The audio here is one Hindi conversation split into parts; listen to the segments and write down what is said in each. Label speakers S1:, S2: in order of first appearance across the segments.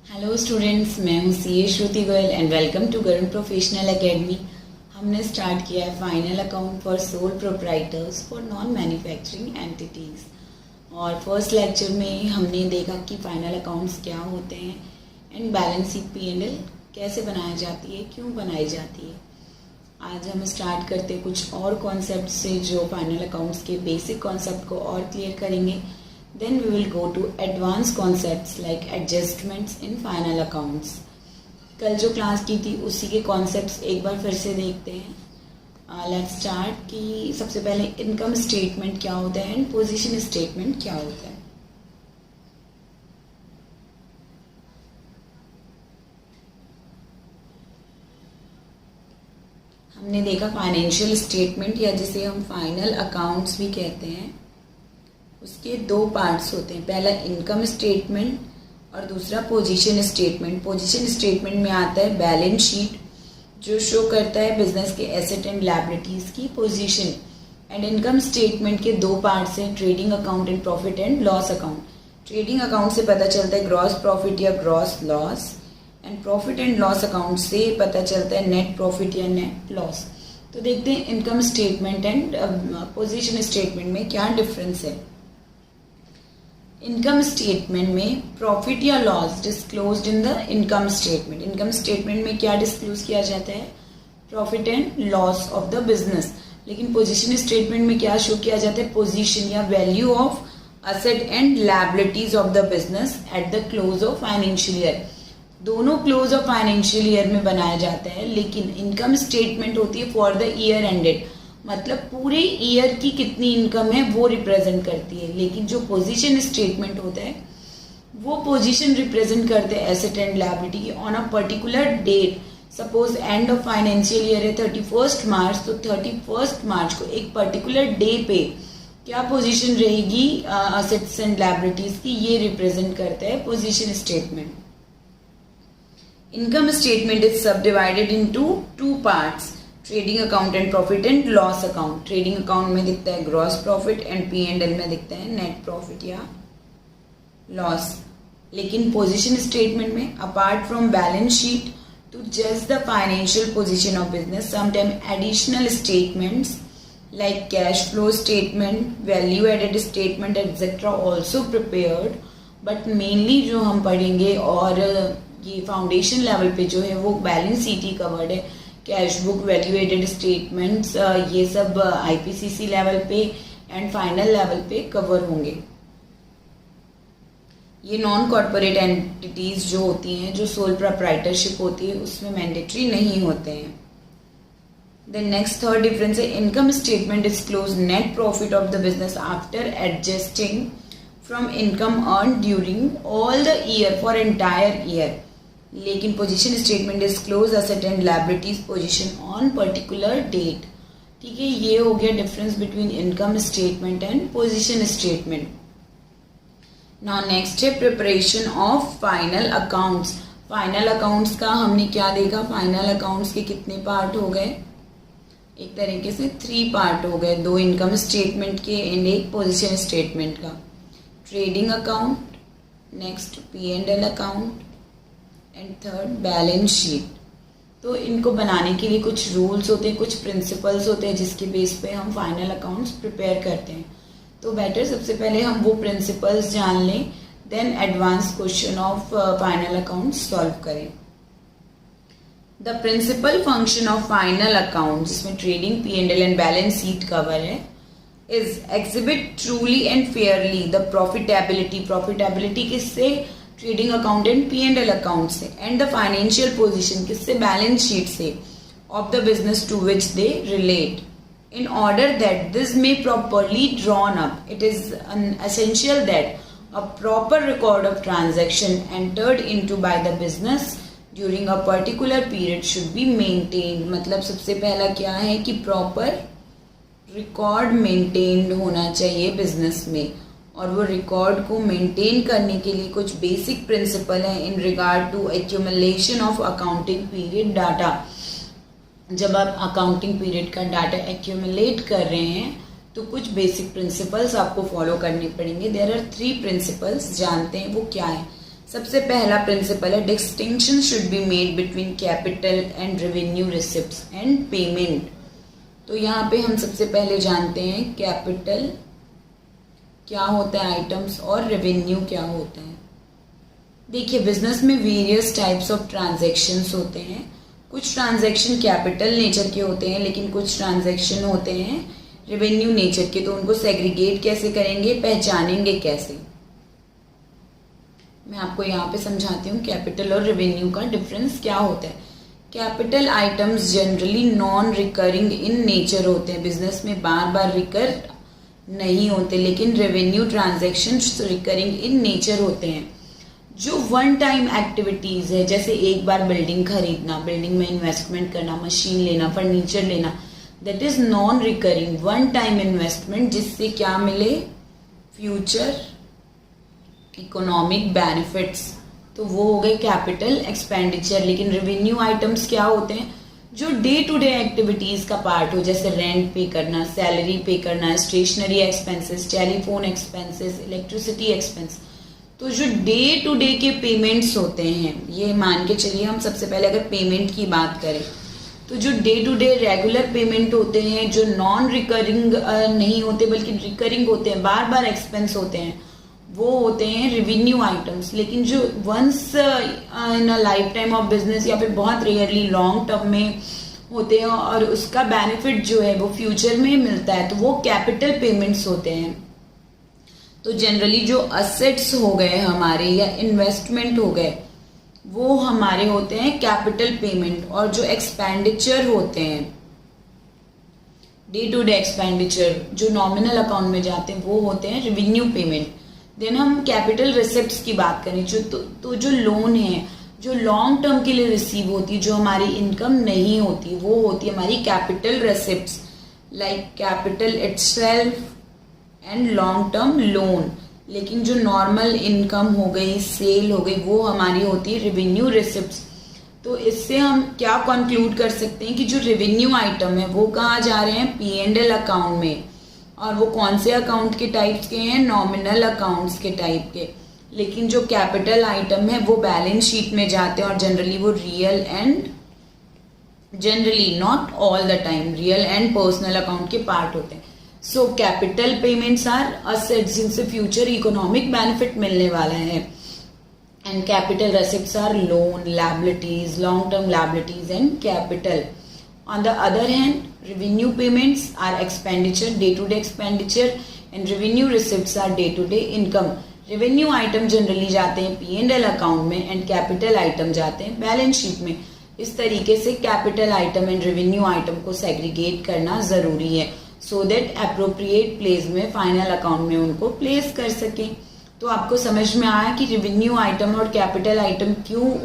S1: हेलो स्टूडेंट्स, मैं हूँ CA Shruti Goyal and welcome to Garun professional academy. हमने स्टार्ट किया है final account for sole proprietors for non manufacturing entities. और फर्स्ट लेक्चर में हमने देखा कि फाइनल अकाउंट्स क्या होते हैं एंड बैलेंस शीट P&L कैसे बनाई जाती है, क्यों बनाई जाती है। आज हम स्टार्ट करते हैं कुछ और कॉन्सेप्ट से जो फाइनल अकाउंट्स के बेसिक कॉन्सेप्ट को और क्लियर करेंगे। Then we will go to advanced concepts like adjustments in final accounts. कल जो क्लास की थी उसी के कॉन्सेप्ट्स एक बार फिर से देखते हैं। लेट्स स्टार्ट कि सबसे पहले इनकम स्टेटमेंट क्या होता है एंड पोजीशन स्टेटमेंट क्या होता है। हमने देखा फाइनेंशियल स्टेटमेंट या जिसे हम फाइनल अकाउंट्स भी कहते हैं, उसके दो पार्ट्स होते हैं। पहला इनकम स्टेटमेंट और दूसरा पोजीशन स्टेटमेंट। पोजीशन स्टेटमेंट में आता है बैलेंस शीट जो शो करता है बिजनेस के एसेट एंड लायबिलिटीज की पोजीशन। एंड इनकम स्टेटमेंट के दो पार्ट्स हैं, trading account and profit and loss account. Trading account से पता चलता है ग्रॉस प्रॉफिट या gross loss, and profit and loss account से पता चलता है नेट प्रॉफिट या नेट लॉस। तो देखते हैं income statement and position statement में क्या डिफरेंस है। इनकम स्टेटमेंट में प्रॉफिट या loss disclosed in the income statement. Income statement में क्या डिस्क्लोज किया जाता है? Profit and loss of the business. लेकिन पोजीशन स्टेटमेंट में क्या शो किया जाता है? पोजीशन या value of asset and liabilities of the business at the close of financial year. दोनों क्लोज ऑफ फाइनेंशियल ईयर में बनाया जाता है, लेकिन इनकम स्टेटमेंट होती है फॉर द ईयर एंडेड, मतलब पूरे ईयर की कितनी इनकम है वो रिप्रेजेंट करती है। लेकिन जो पोजीशन स्टेटमेंट होता है वो पोजीशन रिप्रेजेंट करते हैं एसेट एंड लायबिलिटी की on a particular date. Suppose end of financial year है 31 मार्च, तो 31 मार्च को एक पर्टिकुलर डे पे क्या पोजीशन रहेगी एसेट्स एंड लायबिलिटीज की, ये रिप्रेजेंट करता है position statement. Income statement is subdivided into two parts, trading account and profit and loss account. Trading account में दिखता है ग्रॉस प्रॉफिट एंड P&L में दिखता है नेट प्रॉफिट या लॉस। लेकिन पोजीशन स्टेटमेंट में apart from balance sheet to जज the financial position of business, sometime additional statements like cash flow statement, value added statement etcetera also prepared. But mainly जो हम पढ़ेंगे और ये फाउंडेशन लेवल पे जो है वो बैलेंस शीट ही कवर्ड है। Cash book, value added statements, ये सब IPCC लेवल पे एंड फाइनल लेवल पे कवर होंगे। ये नॉन कॉर्पोरेट एंटिटीज जो होती हैं, जो सोल प्रोप्राइटरशिप होती है, उसमें मैंडेटरी नहीं होते हैं। देन नेक्स्ट थर्ड डिफरेंस है income statement disclose net profit of the business after adjusting from income earn during all the year for entire year. लेकिन position statement disclose asset and liabilities position on particular date. ठीक है, ये हो गया difference between income statement and position statement. Now next है preparation of final accounts. Final accounts का हमने क्या देखा? फाइनल अकाउंट्स के कितने पार्ट हो गए? एक तरीके से 3 पार्ट हो गए, 2 इनकम स्टेटमेंट के एंड एक पोजीशन स्टेटमेंट का। Trading account, next P&L account and third balance sheet. तो इनको बनाने के लिए कुछ रूल्स होते हैं, कुछ प्रिंसिपल्स होते हैं जिसके बेस पे हम फाइनल अकाउंट्स प्रिपेयर करते हैं। तो बेटर सबसे पहले हम वो प्रिंसिपल्स जान लें, then advance question of final accounts solve करें। The principle function of final account, जिसमें trading, P&L and balance sheet cover है, is exhibit truly and fairly the profitability. Profitability किससे? Trading account and P&L account से, एंड द फाइनेंशियल पोजीशन किससे? बैलेंस शीट से, of the business to which they relate. In order that this may properly drawn up, it is essential that a proper record of transaction entered into by the business during a particular period should be maintained. मतलब सबसे पहला क्या है कि प्रॉपर रिकॉर्ड मेंटेन्ड होना चाहिए बिजनेस में, और वो रिकॉर्ड को मेंटेन करने के लिए कुछ बेसिक प्रिंसिपल हैं in regard to accumulation of accounting period data. जब आप अकाउंटिंग पीरियड का डाटा एक्यूमुलेट कर रहे हैं तो कुछ बेसिक प्रिंसिपल्स आपको फॉलो करने पड़ेंगे। देयर आर 3 प्रिंसिपल्स, जानते हैं वो क्या है। सबसे पहला प्रिंसिपल है distinction should be made between capital and revenue receipts and payment. तो यहाँ पे हम सबसे पहले जानते हैं कैपिटल क्या होता है आइटम्स और रेवेन्यू क्या होता है। देखिए बिजनेस में वेरियस टाइप्स ऑफ ट्रांजैक्शंस होते हैं। कुछ ट्रांजैक्शन कैपिटल नेचर के होते हैं लेकिन कुछ ट्रांजैक्शन होते हैं रेवेन्यू नेचर के। तो उनको सेग्रीगेट कैसे करेंगे, पहचानेंगे कैसे, मैं आपको यहाँ पे समझाती हूँ कैपिटल और रेवेन्यू का डिफरेंस क्या होता है। Capital items generally non recurring in nature होते हैं, बिजनेस में बार बार रिकर नहीं होते, लेकिन revenue transactions recurring in nature होते हैं। जो वन टाइम एक्टिविटीज है, जैसे एक बार बिल्डिंग खरीदना, बिल्डिंग में इन्वेस्टमेंट करना, मशीन लेना, फर्नीचर लेना, that is non recurring one time investment, जिससे क्या मिले, फ्यूचर इकोनॉमिक बेनिफिट्स। तो वो हो गए कैपिटल एक्सपेंडिचर। लेकिन रेवेन्यू आइटम्स क्या होते हैं, जो डे टू डे एक्टिविटीज का पार्ट हो, जैसे रेंट पे करना, सैलरी पे करना, stationery expenses, telephone expenses, electricity expense. तो जो डे टू डे के पेमेंट्स होते हैं, ये मान के चलिए हम सबसे पहले अगर पेमेंट की बात करें तो जो day to day regular payment होते हैं, जो नॉन रिकरिंग नहीं होते बल्कि रिकरिंग होते हैं, बार बार एक्सपेंस होते हैं, वो होते हैं रेवेन्यू आइटम्स। लेकिन जो once in a lifetime of business या फिर बहुत रेयरली लॉन्ग टर्म में होते हैं और उसका बेनिफिट जो है वो फ्यूचर में मिलता है, तो वो कैपिटल पेमेंट्स होते हैं। तो जनरली जो असेट्स हो गए हमारे या इन्वेस्टमेंट हो गए वो हमारे होते हैं कैपिटल पेमेंट। और जो एक्सपेंडिचर होते हैं, डे टू डे एक्सपेंडिचर जो नॉमिनल अकाउंट में जाते हैं, वो होते हैं रेवेन्यू पेमेंट। देन हम कैपिटल रिसिप्ट्स की बात करें, जो जो लोन है, जो लॉन्ग टर्म के लिए रिसीव होती है, जो हमारी इनकम नहीं होती, वो होती है हमारी capital receipts, like capital itself and long term loan. लेकिन जो नॉर्मल इनकम हो गई, सेल हो गई, वो हमारी होती है रेवेन्यू रिसिप्ट्स। तो इससे हम क्या कंक्लूड कर सकते हैं कि जो रेवेन्यू आइटम है वो कहाँ जा रहे हैं, P&L अकाउंट में। और वो कौन से अकाउंट के टाइप्स के हैं, नॉमिनल अकाउंट्स के टाइप के। लेकिन जो कैपिटल आइटम है वो बैलेंस शीट में जाते हैं और जनरली वो real and, generally not all the time, real and personal account के पार्ट होते हैं। So capital payments are assets जिनसे फ्यूचर इकोनॉमिक बेनिफिट मिलने वाला है, and capital receipts are loan, liabilities, long term liabilities and capital. On the other hand, revenue payments are expenditure, day-to-day expenditure, and revenue receipts are day-to-day income. Revenue item generally जाते हैं P&L अकाउंट में and capital item जाते हैं बैलेंस शीट में। इस तरीके से capital item and revenue item को सेग्रीगेट करना जरूरी है, so that appropriate प्लेस में फाइनल अकाउंट में उनको प्लेस कर सकें। तो आपको समझ में आया कि रेवेन्यू आइटम और कैपिटल आइटम क्यों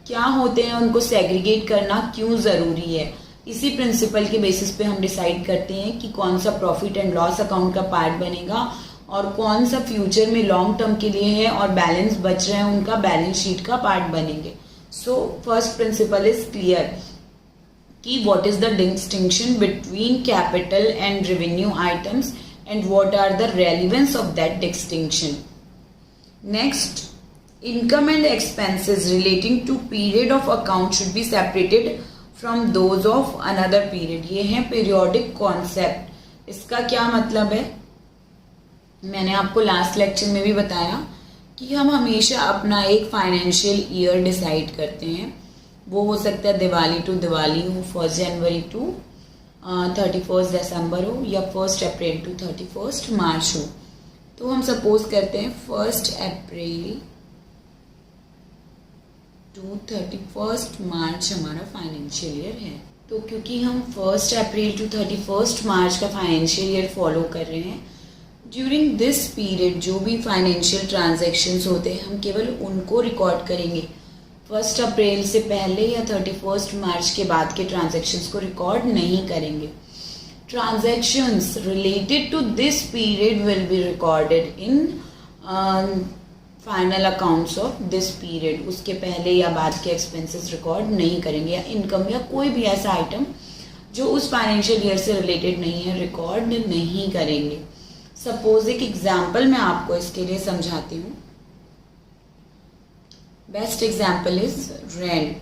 S1: क्या होते हैं, उनको सेग्रीगेट करना क्यों जरूरी है। इसी प्रिंसिपल के बेसिस पे हम डिसाइड करते हैं कि कौन सा प्रॉफिट एंड लॉस अकाउंट का पार्ट बनेगा और कौन सा फ्यूचर में लॉन्ग टर्म के लिए है और बैलेंस बच रहे हैं उनका बैलेंस शीट का पार्ट बनेंगे। So first principle is clear कि what is the distinction between capital and revenue items and what are the relevance of that distinction. Next, income and expenses relating to period of account should be separated from those of another period. ये है पीरियोडिक कॉन्सेप्ट। इसका क्या मतलब है, मैंने आपको लास्ट लेक्चर में भी बताया कि हम हमेशा अपना एक फाइनेंशियल ईयर डिसाइड करते हैं। वो हो सकता है दिवाली टू दिवाली हो, 1 जनवरी टू 31 दिसंबर हो, या 1 अप्रैल टू 31 मार्च हो। तो हम सपोज करते हैं 1 अप्रैल टू 31 मार्च हमारा फाइनेंशियल ईयर है। तो क्योंकि हम 1 अप्रैल टू 31 मार्च का फाइनेंशियल ईयर फॉलो कर रहे हैं, ड्यूरिंग दिस पीरियड जो भी फाइनेंशियल ट्रांजैक्शंस होते हैं हम केवल उनको रिकॉर्ड करेंगे। 1 अप्रैल से पहले या 31 मार्च के बाद के ट्रांजैक्शंस को रिकॉर्ड नहीं करेंगे। Transactions related to this period will be recorded in final accounts of this period. उसके पहले या बाद के एक्सपेंसेस रिकॉर्ड नहीं करेंगे, या इनकम या कोई भी ऐसा आइटम जो उस फाइनेंशियल ईयर से रिलेटेड नहीं है रिकॉर्ड नहीं करेंगे। सपोज एक एग्जाम्पल मैं आपको इसके लिए समझाती हूँ। Best example is rent.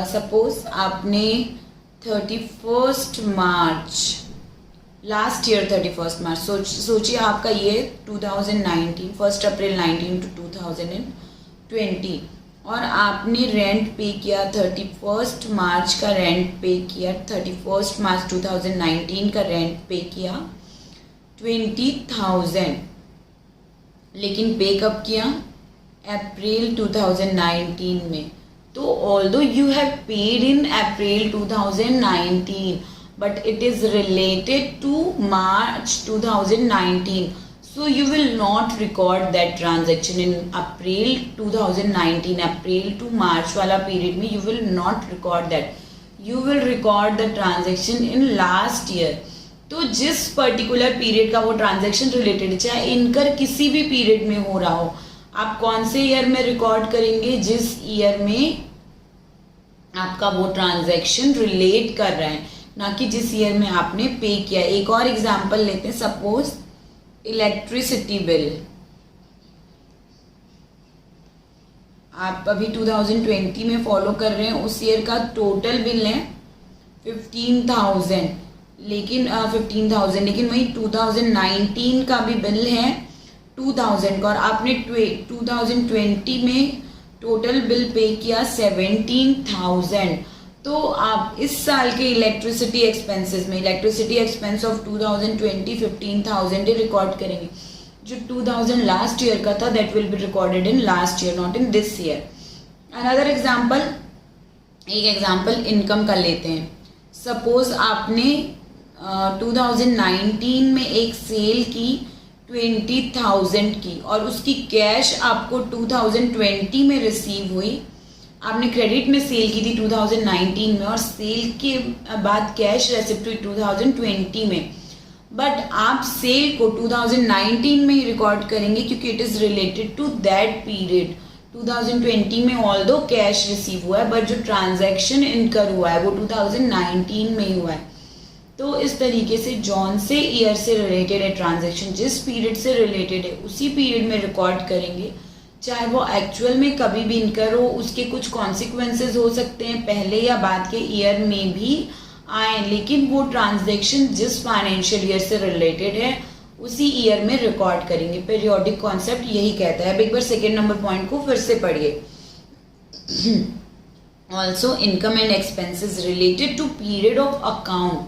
S1: Suppose आपने 31 मार्च लास्ट ईयर 31 मार्च सोचिए आपका ये 2019 1 अप्रैल 19 to 2020 और आपने रेंट पे किया 31 मार्च का रेंट पे किया 31 मार्च 2019 का रेंट पे किया 20,000 लेकिन पे कब किया अप्रैल 2019 में. तो although you have paid in April 2019 but it is related to March 2019, so you will not record that transaction in April 2019. April to March वाला period में you will not record that. You will record the transaction in last year. तो जिस particular period का वो transaction related है, चाहे इनकर किसी भी period में हो रहा हो, आप कौन से ईयर में रिकॉर्ड करेंगे? जिस ईयर में आपका वो ट्रांजैक्शन रिलेट कर रहा है, ना कि जिस ईयर में आपने पे किया. एक और एग्जांपल लेते हैं. सपोज इलेक्ट्रिसिटी बिल आप अभी 2020 में फॉलो कर रहे हैं, उस ईयर का टोटल बिल है 15,000 लेकिन वही 2019 का भी बिल है 2,000 का और आपने 2020 में टोटल बिल पे किया 17,000. तो आप इस साल के इलेक्ट्रिसिटी एक्सपेंसेस में इलेक्ट्रिसिटी एक्सपेंस ऑफ 2020 15,000 रिकॉर्ड करेंगे. जो 2000 लास्ट ईयर का था that will be recorded in last year, not in this year. Another example, एक एग्जांपल इनकम का लेते हैं. सपोज आपने 2019 में एक सेल की 20,000 की और उसकी कैश आपको 2020 में रिसीव हुई. आपने क्रेडिट में सेल की थी 2019 में और सेल के बाद कैश रेसिप्ट हुई 2020 में, बट आप सेल को 2019 में ही रिकॉर्ड करेंगे क्योंकि it is related to that period. 2020 में ऑल्दो कैश रिसीव हुआ है बट जो ट्रांजैक्शन इनकर हुआ है वो 2019 में ही हुआ है. तो इस तरीके से जौन से ईयर से रिलेटेड है ट्रांजैक्शन, जिस पीरियड से रिलेटेड है उसी पीरियड में रिकॉर्ड करेंगे. चाहे वो एक्चुअल में कभी भी इनकर हो, उसके कुछ कॉन्सिक्वेंसेज हो सकते हैं पहले या बाद के ईयर में भी आए, लेकिन वो ट्रांजैक्शन जिस फाइनेंशियल ईयर से रिलेटेड है उसी ईयर में रिकॉर्ड करेंगे. पीरियोडिक कॉन्सेप्ट यही कहता है. अब एक बार सेकेंड नंबर पॉइंट को फिर से पढ़िए. Also income and expenses related to period of account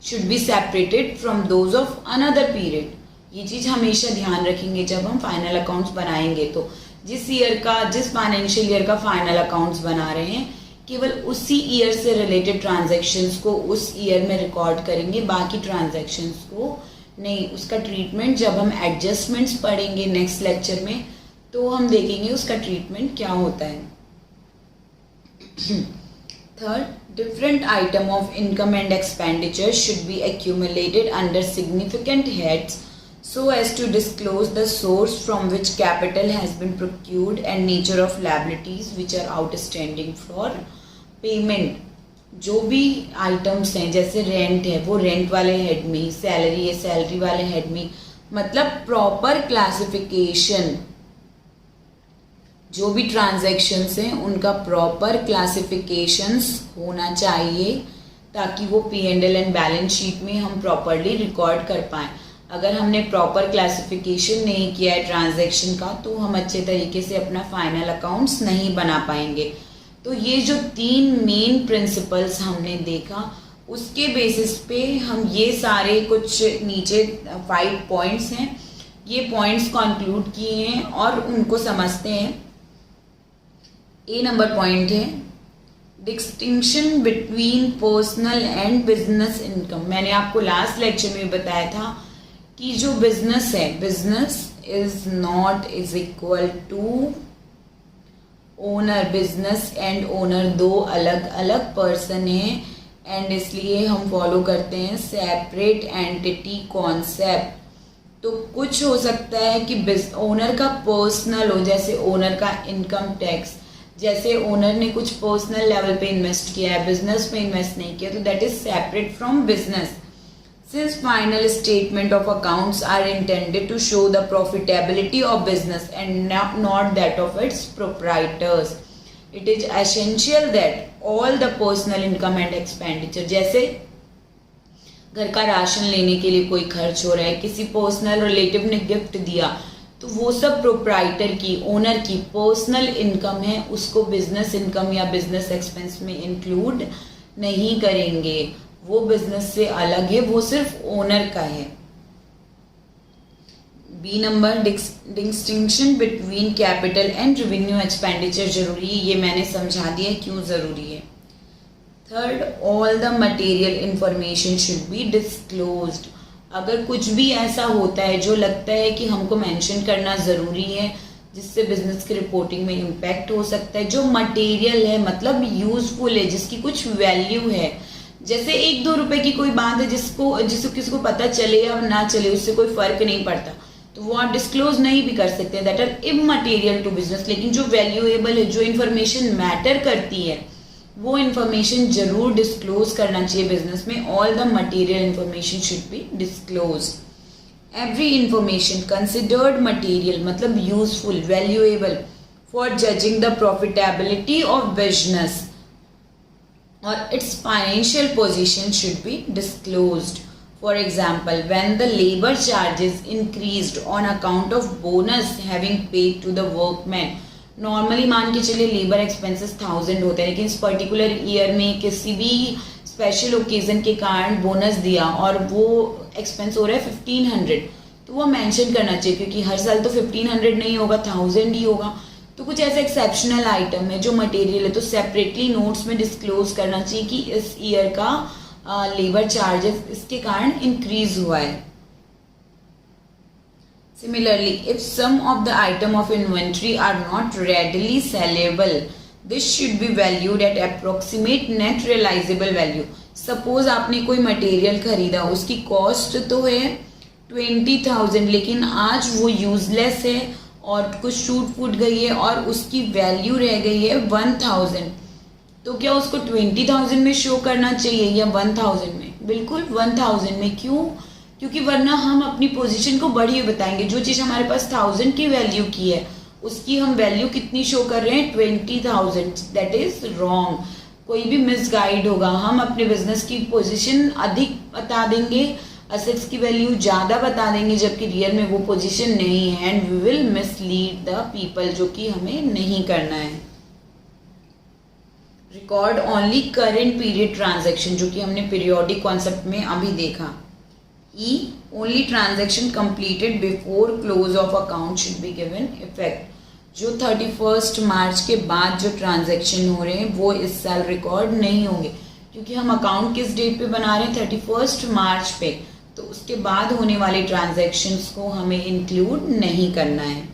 S1: should be separated from those of another period. ये चीज हमेशा ध्यान रखेंगे जब हम फाइनल अकाउंट्स बनाएंगे. तो जिस फाइनेंशियल ईयर का फाइनल अकाउंट्स बना रहे हैं केवल उसी ईयर से रिलेटेड ट्रांजैक्शंस को उस ईयर में रिकॉर्ड करेंगे, बाकी ट्रांजैक्शंस को नहीं. उसका ट्रीटमेंट जब हम एडजस्टमेंट्स पढ़ेंगे नेक्स्ट लेक्चर में तो हम देखेंगे उसका ट्रीटमेंट क्या होता है. Third, different item of income and expenditure should be accumulated under significant heads so as to disclose the source from which capital has been procured and nature of liabilities which are outstanding for payment. जो भी आइटम्स हैं जैसे रेंट है वो रेंट वाले हेड में, सैलरी है सैलरी वाले हेड में, मतलब प्रॉपर क्लासिफिकेशन. जो भी ट्रांजैक्शंस हैं उनका प्रॉपर क्लासिफिकेशंस होना चाहिए ताकि वो P&L एंड बैलेंस शीट में हम प्रॉपरली रिकॉर्ड कर पाएँ. अगर हमने प्रॉपर क्लासिफिकेशन नहीं किया है ट्रांजैक्शन का तो हम अच्छे तरीके से अपना फाइनल अकाउंट्स नहीं बना पाएंगे. तो ये जो 3 मेन प्रिंसिपल्स हमने देखा उसके बेसिस पे हम ये सारे कुछ नीचे 5 पॉइंट्स हैं ये पॉइंट्स कंक्लूड किए हैं और उनको समझते हैं. ए नंबर पॉइंट है distinction between personal and business income. मैंने आपको लास्ट लेक्चर में बताया था कि जो बिजनेस है, business is not is equal to owner. Business and owner दो अलग अलग पर्सन हैं एंड इसलिए हम फॉलो करते हैं सेपरेट एंटिटी कॉन्सेप्ट. तो कुछ हो सकता है कि ओनर का पर्सनल हो, जैसे ओनर का इनकम टैक्स, जैसे ओनर ने कुछ पर्सनल लेवल पे इन्वेस्ट किया है, बिजनेस में इन्वेस्ट नहीं किया, तो that is separate from business. Since final statement of accounts are intended to show the profitability of business and not that of its proprietors, it is essential that all the personal income and expenditure, जैसे घर का राशन लेने के लिए कोई खर्च हो रहा है, किसी पर्सनल रिलेटिव ने गिफ्ट दिया, तो वो सब प्रोप्राइटर की, ओनर की पर्सनल इनकम है, उसको बिजनेस इनकम या बिजनेस एक्सपेंस में इंक्लूड नहीं करेंगे। वो बिजनेस से अलग है, वो सिर्फ ओनर का है। B number, distinction between capital and revenue expenditure जरूरी है, ये मैंने समझा दिया क्यों जरूरी है। Third, all the material information should be disclosed. अगर कुछ भी ऐसा होता है जो लगता है कि हमको मेंशन करना ज़रूरी है, जिससे बिजनेस की रिपोर्टिंग में इम्पैक्ट हो सकता है, जो मटेरियल है मतलब यूजफुल है, जिसकी कुछ वैल्यू है, जैसे 1-2 रुपए की कोई बात है जिसको किसी को पता चले या ना चले उससे कोई फर्क नहीं पड़ता, तो वो आप डिस्क्लोज नहीं भी कर सकते, that are immaterial to business. लेकिन जो वैल्यूएबल है, जो इन्फॉर्मेशन मैटर करती है, वो इन्फॉर्मेशन जरूर डिस्क्लोज करना चाहिए बिजनेस में। All the material information should be disclose. Every information considered material मतलब useful, valuable for judging the profitability of business और its financial position should be disclosed. For example, when the labor charges increased on account of bonus having paid to the workmen, normally मान के चलिए लेबर एक्सपेंसेस 1000 होते हैं, लेकिन इस पर्टिकुलर ईयर में किसी भी स्पेशल ओकेजन के कारण बोनस दिया और वो एक्सपेंस हो रहा है 1500, तो वो मेंशन करना चाहिए, क्योंकि हर साल तो 1500 नहीं होगा, 1000 ही होगा। तो कुछ ऐसा एक्सेप्शनल आइटम है जो मटेरियल है, तो सेपरेटली नोट्स में डिस्क्लोज करना चाहिए कि इस ईयर का लेबर चार्जेस इसके कारण इंक्रीज हुआ है। Similarly, if some of the item of inventory are not readily saleable, this should be valued at approximate net realisable value. Suppose आपने कोई मटेरियल खरीदा, उसकी कॉस्ट तो है 20,000, लेकिन आज वो यूजलेस है और कुछ टूट फूट गई है और उसकी वैल्यू रह गई है 1000, तो क्या उसको 20,000 में शो करना चाहिए या 1000 में? बिल्कुल 1000 में। क्यों? क्योंकि वरना हम अपनी पोजीशन को बढ़िए बताएंगे। जो चीज़ हमारे पास 1000 की वैल्यू की है, उसकी हम वैल्यू कितनी शो कर रहे हैं? 20,000। That is wrong. कोई भी मिसगाइड होगा। हम अपने बिजनेस की पोजीशन अधिक बता देंगे, असेट्स की वैल्यू ज़्यादा बता देंगे, जबकि रियल में वो पोजीशन नहीं है, and we will mislead the people, जो कि हमें नहीं करना है। Record only current period transaction, जो कि हमने पीरियोडिक कॉन्सेप्ट में अभी देखा। ई, only transaction completed before close of account should be given effect. जो 31 मार्च के बाद जो ट्रांजैक्शन हो रहे हैं वो इस साल रिकॉर्ड नहीं होंगे, क्योंकि हम अकाउंट किस डेट पे बना रहे हैं? 31 मार्च पे। तो उसके बाद होने वाले ट्रांजैक्शंस को हमें इंक्लूड नहीं करना है।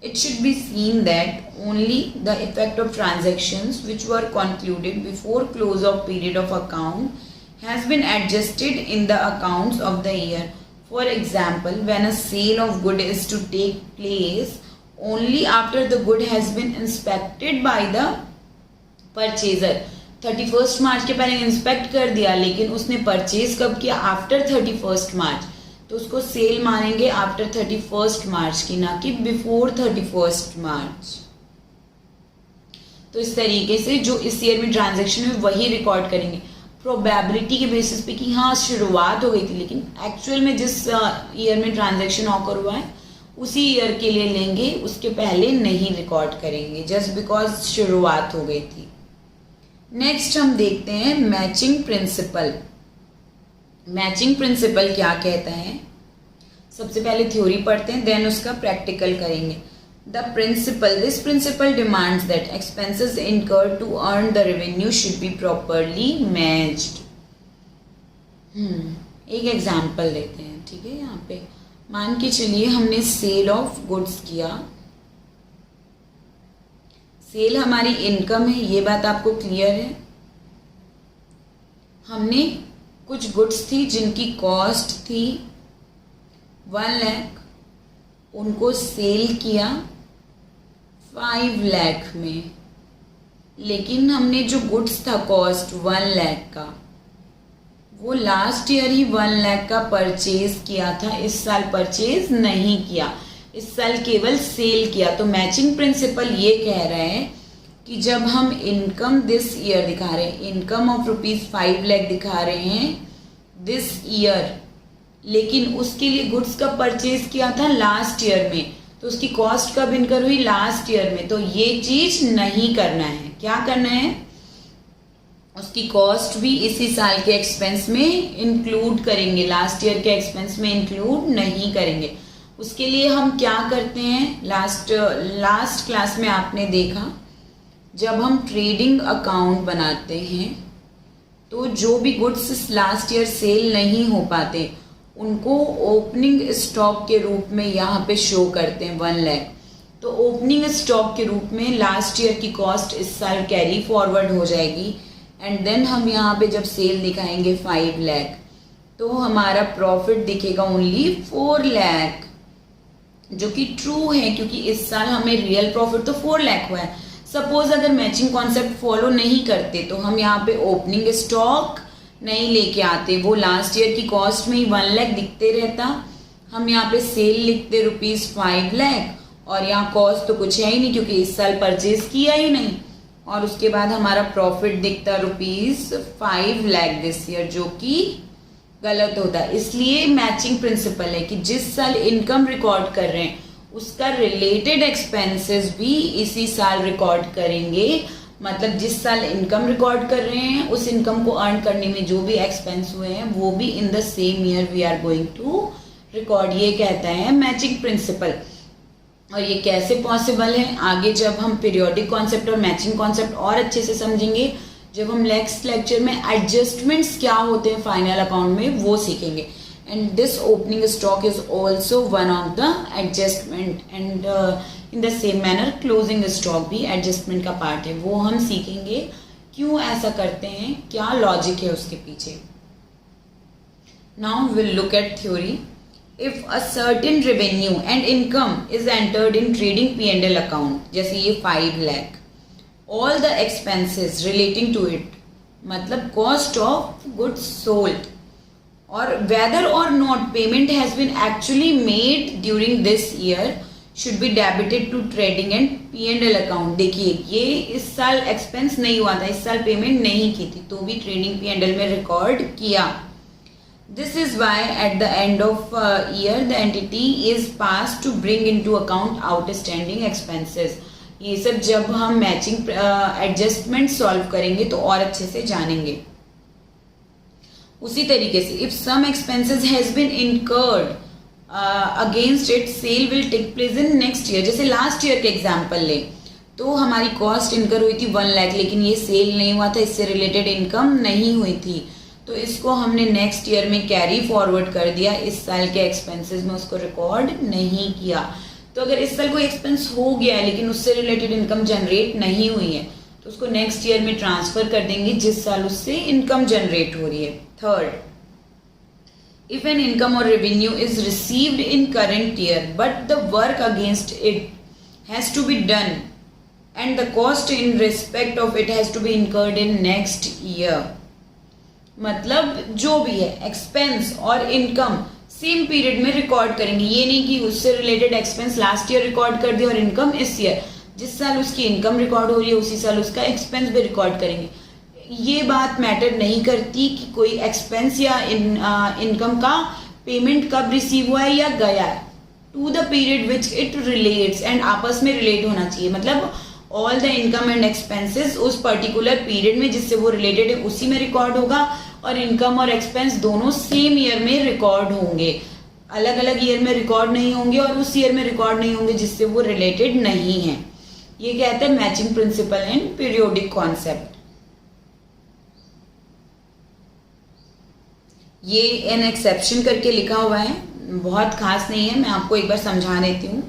S1: It should be seen that only the effect of transactions which were concluded before close of period of account has been adjusted in the accounts of the year. For example, when a sale of good is to take place only after the good has been inspected by the purchaser. 31 मार्च के पहले इंस्पेक्ट कर दिया, लेकिन उसने परचेज कब किया? आफ्टर 31 मार्च। तो उसको सेल मानेंगे आफ्टर 31 मार्च की, ना कि बिफोर 31 मार्च। तो इस तरीके से जो इस ईयर में ट्रांजैक्शन हुई वही रिकॉर्ड करेंगे, प्रोबेबिलिटी के बेसिस पे कि हाँ शुरुआत हो गई थी, लेकिन एक्चुअल में जिस ईयर में ट्रांजैक्शन ऑकर हुआ है उसी ईयर के लिए लेंगे, उसके पहले नहीं रिकॉर्ड करेंगे, जस्ट बिकॉज शुरुआत हो गई थी। नेक्स्ट हम देखते हैं मैचिंग प्रिंसिपल। मैचिंग प्रिंसिपल क्या कहता है? सबसे पहले थ्योरी पढ़ते हैं, देन उसका प्रैक्टिकल करेंगे। This principle demands that expenses incurred to earn the revenue should be properly matched. एक एग्जाम्पल लेते हैं, ठीक है। यहाँ पे मान के चलिए हमने सेल ऑफ गुड्स किया। सेल हमारी इनकम है, ये बात आपको क्लियर है। हमने कुछ गुड्स थी जिनकी कॉस्ट थी 1 लाख, उनको सेल किया 5 लाख में, लेकिन हमने जो गुड्स था कॉस्ट 1 लाख का, वो लास्ट ईयर ही 1 लाख का परचेज किया था, इस साल परचेज नहीं किया, इस साल केवल सेल किया। तो मैचिंग प्रिंसिपल ये कह रहा है कि जब हम इनकम दिस ईयर दिखा रहे हैं, इनकम ऑफ ₹5 लाख दिखा रहे हैं दिस ईयर, लेकिन उसके लिए गुड्स का परचेज किया था लास्ट ईयर में, तो उसकी कॉस्ट कब इनकर हुई? लास्ट ईयर में। तो ये चीज नहीं करना है। क्या करना है? उसकी कॉस्ट भी इसी साल के एक्सपेंस में इंक्लूड करेंगे, लास्ट ईयर के एक्सपेंस में इंक्लूड नहीं करेंगे। उसके लिए हम क्या करते हैं? लास्ट क्लास में आपने देखा, जब हम ट्रेडिंग अकाउंट बनाते हैं तो जो भी गुड्स लास्ट ईयर सेल नहीं हो पाते उनको ओपनिंग स्टॉक के रूप में यहाँ पे शो करते हैं 1 लाख। तो ओपनिंग स्टॉक के रूप में लास्ट ईयर की कॉस्ट इस साल कैरी फॉरवर्ड हो जाएगी, एंड देन हम यहाँ पे जब सेल दिखाएंगे 5 लाख तो हमारा प्रॉफिट दिखेगा ओनली 4 लाख, जो कि ट्रू है क्योंकि इस साल हमें रियल प्रॉफिट तो 4 लाख हुआ है। सपोज अगर मैचिंग कॉन्सेप्ट फॉलो नहीं करते तो हम यहाँ पे ओपनिंग स्टॉक नहीं लेके आते, वो लास्ट ईयर की कॉस्ट में ही 1 लाख दिखते रहता, हम यहाँ पे सेल लिखते ₹5 लाख और यहाँ कॉस्ट तो कुछ है ही नहीं क्योंकि इस साल परचेज किया ही नहीं, और उसके बाद हमारा प्रॉफिट दिखता ₹5 लाख दिस ईयर, जो कि गलत होता है। इसलिए मैचिंग प्रिंसिपल है कि जिस साल इनकम रिकॉर्ड कर रहे हैं उसका रिलेटेड एक्सपेंसेस भी इसी साल रिकॉर्ड करेंगे। मतलब जिस साल इनकम रिकॉर्ड कर रहे हैं उस इनकम को अर्न करने में जो भी एक्सपेंस हुए हैं वो भी in the same year we are going to record, ये कहता है मैचिंग प्रिंसिपल। और ये कैसे पॉसिबल है आगे जब हम पीरियोडिक कॉन्सेप्ट और मैचिंग कॉन्सेप्ट और अच्छे से समझेंगे, जब हम नेक्स्ट लेक्चर में एडजस्टमेंट्स क्या होते हैं फाइनल अकाउंट में वो सीखेंगे। And this opening stock is also one of the adjustment, and in the same manner closing stock भी एडजस्टमेंट का पार्ट है, वो हम सीखेंगे क्यों ऐसा करते हैं, क्या लॉजिक है उसके पीछे। Now will look at theory. If a certain revenue and income is entered in trading P&L account, जैसे ये 5 lakh, all the expenses relating to it, मतलब कॉस्ट ऑफ गुड्स सोल्ड, और whether or not payment has been actually made during this year should be debited to trading and P&L account. देखिए ये इस साल एक्सपेंस नहीं हुआ था, इस साल पेमेंट नहीं की थी, तो भी ट्रेडिंग P&L में रिकॉर्ड किया। This is why at the end of year the entity is pass to bring in to account outstanding expenses. ये सब जब हम मैचिंग एडजस्टमेंट सॉल्व करेंगे तो और अच्छे से जानेंगे। उसी तरीके से if some expenses has been incurred against it sale will take place in next year. जैसे लास्ट ईयर के एग्जांपल ले तो हमारी कॉस्ट इनकर हुई थी 1 लाख, लेकिन ये सेल नहीं हुआ था, इससे रिलेटेड इनकम नहीं हुई थी, तो इसको हमने नेक्स्ट ईयर में कैरी फॉरवर्ड कर दिया, इस साल के एक्सपेंसेस में उसको रिकॉर्ड नहीं किया। तो अगर इस साल कोई एक्सपेंस हो गया है लेकिन उससे रिलेटेड इनकम जनरेट नहीं हुई है तो उसको नेक्स्ट ईयर में ट्रांसफर कर देंगे जिस साल उससे इनकम जनरेट हो रही है। Third, if an income or revenue is received in current year but the work against it has to be done and the cost in respect of it has to be incurred in next year, मतलब जो भी है एक्सपेंस और इनकम सेम पीरियड में रिकॉर्ड करेंगे। ये नहीं कि उससे related expense last year record कर दिया और इनकम इस ईयर, जिस साल उसकी इनकम रिकॉर्ड हो रही है उसी साल उसका एक्सपेंस भी रिकॉर्ड करेंगे। ये बात मैटर नहीं करती कि कोई एक्सपेंस या इनकम का पेमेंट कब रिसीव हुआ है या गया है, to the period which it relates, and आपस में रिलेट होना चाहिए। मतलब all the income and expenses उस पर्टिकुलर पीरियड में जिससे वो रिलेटेड है उसी में रिकॉर्ड होगा, और इनकम और एक्सपेंस दोनों सेम ईयर में रिकॉर्ड होंगे, अलग अलग ईयर में रिकॉर्ड नहीं होंगे और उस ईयर में रिकॉर्ड नहीं होंगे जिससे वो रिलेटेड नहीं है। ये कहते हैं matching principal and periodic concept. ये एन एक्सेप्शन करके लिखा हुआ है, बहुत खास नहीं है, मैं आपको एक बार समझा देती हूँ।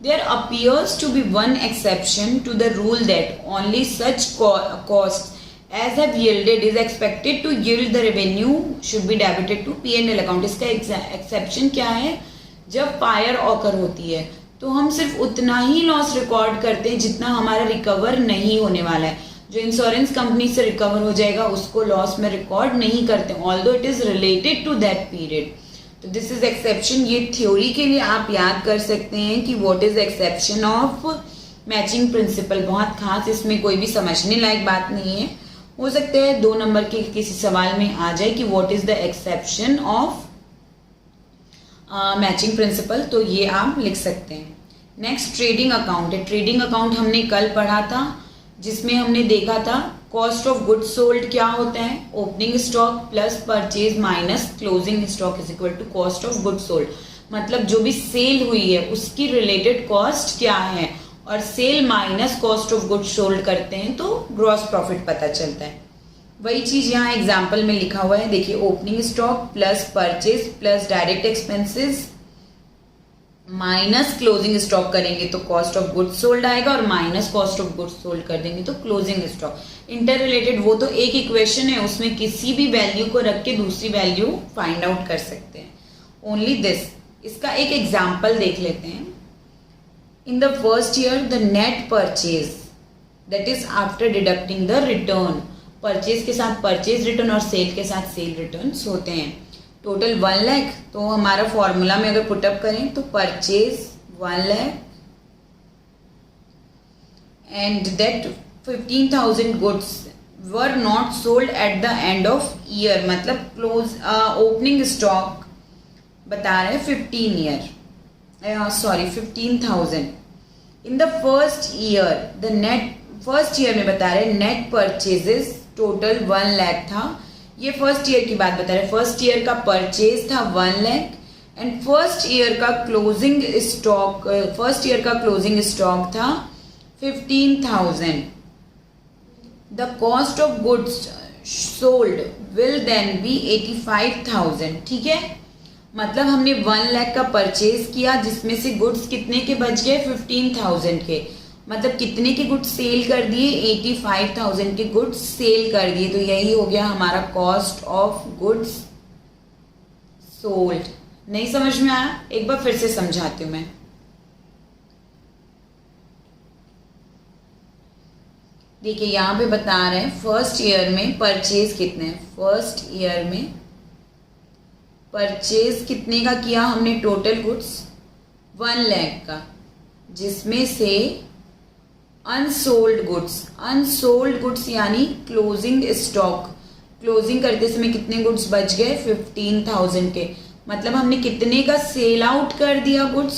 S1: There appears to be one exception to the rule that only such cost as have yielded is expected to yield the revenue should be debited to P&L account. इसका एक्सेप्शन क्या है? जब फायर ऑकर होती है तो हम सिर्फ उतना ही लॉस रिकॉर्ड करते हैं जितना हमारा रिकवर नहीं होने वाला है। जो इंश्योरेंस कंपनी से रिकवर हो जाएगा उसको लॉस में रिकॉर्ड नहीं करते, although it is related to that period. तो दिस इज एक्सेप्शन। ये थ्योरी के लिए आप याद कर सकते हैं कि what is exception of matching principle. बहुत खास इसमें कोई भी समझने लायक बात नहीं है। हो सकता है 2 नंबर के किसी सवाल में आ जाए कि what is the exception of matching principal, तो ये आप लिख सकते हैं। नेक्स्ट ट्रेडिंग अकाउंट है। ट्रेडिंग अकाउंट हमने कल पढ़ा था, जिसमें हमने देखा था कॉस्ट ऑफ गुड्स सोल्ड क्या होता है, opening stock plus purchase minus closing stock is equal to cost of goods sold. मतलब जो भी सेल हुई है उसकी रिलेटेड कॉस्ट क्या है, और sale minus cost of goods sold करते हैं तो ग्रॉस प्रॉफिट पता चलता है। वही चीज यहाँ एग्जाम्पल में लिखा हुआ है, देखिए opening stock plus purchase plus direct expenses minus closing stock करेंगे तो कॉस्ट ऑफ गुड्स सोल्ड आएगा, और minus cost of goods sold कर देंगे तो क्लोजिंग स्टॉक। इंटर रिलेटेड वो तो एक इक्वेशन है, उसमें किसी भी वैल्यू को रख के दूसरी वैल्यू फाइंड आउट कर सकते हैं। Only this. इसका एक एग्जाम्पल देख लेते हैं। In the first year the net purchase that is after deducting the return. Purchase के साथ परचेज रिटर्न और सेल के साथ सेल रिटर्न होते हैं। टोटल 1 लाख, तो हमारा फॉर्मूला में अगर पुटअप करें तो purchase 1 lakh and that 15,000 goods were not sold at the end of year. मतलब क्लोज ओपनिंग स्टॉक बता रहे हैं 15,000 in the first year. The net first year में बता रहे नेट परचेजेस टोटल 1 लाख था। ये फर्स्ट ईयर की बात बता रहे, फर्स्ट ईयर का परचेज था 1 लाख एंड फर्स्ट ईयर का क्लोजिंग स्टॉक था 15,000। The cost of goods sold will then be 85,000। ठीक है, मतलब हमने 1 लाख का परचेज किया जिसमें से गुड्स कितने के बच गए, 15,000 के। मतलब कितने के गुड्स सेल कर दिए, 85,000 के गुड्स सेल कर दिए। तो यही हो गया हमारा कॉस्ट ऑफ गुड्स सोल्ड। नहीं समझ में आया, एक बार फिर से समझाती हूं मैं। देखिए यहां पे बता रहे हैं फर्स्ट ईयर में परचेज कितने, फर्स्ट ईयर में परचेज कितने का किया हमने, टोटल गुड्स 1 लाख का, जिसमें से अनसोल्ड गुड्स यानी क्लोजिंग स्टॉक, क्लोजिंग करते समय कितने गुड्स बच गए, 15,000 के। मतलब हमने कितने का सेल आउट कर दिया गुड्स,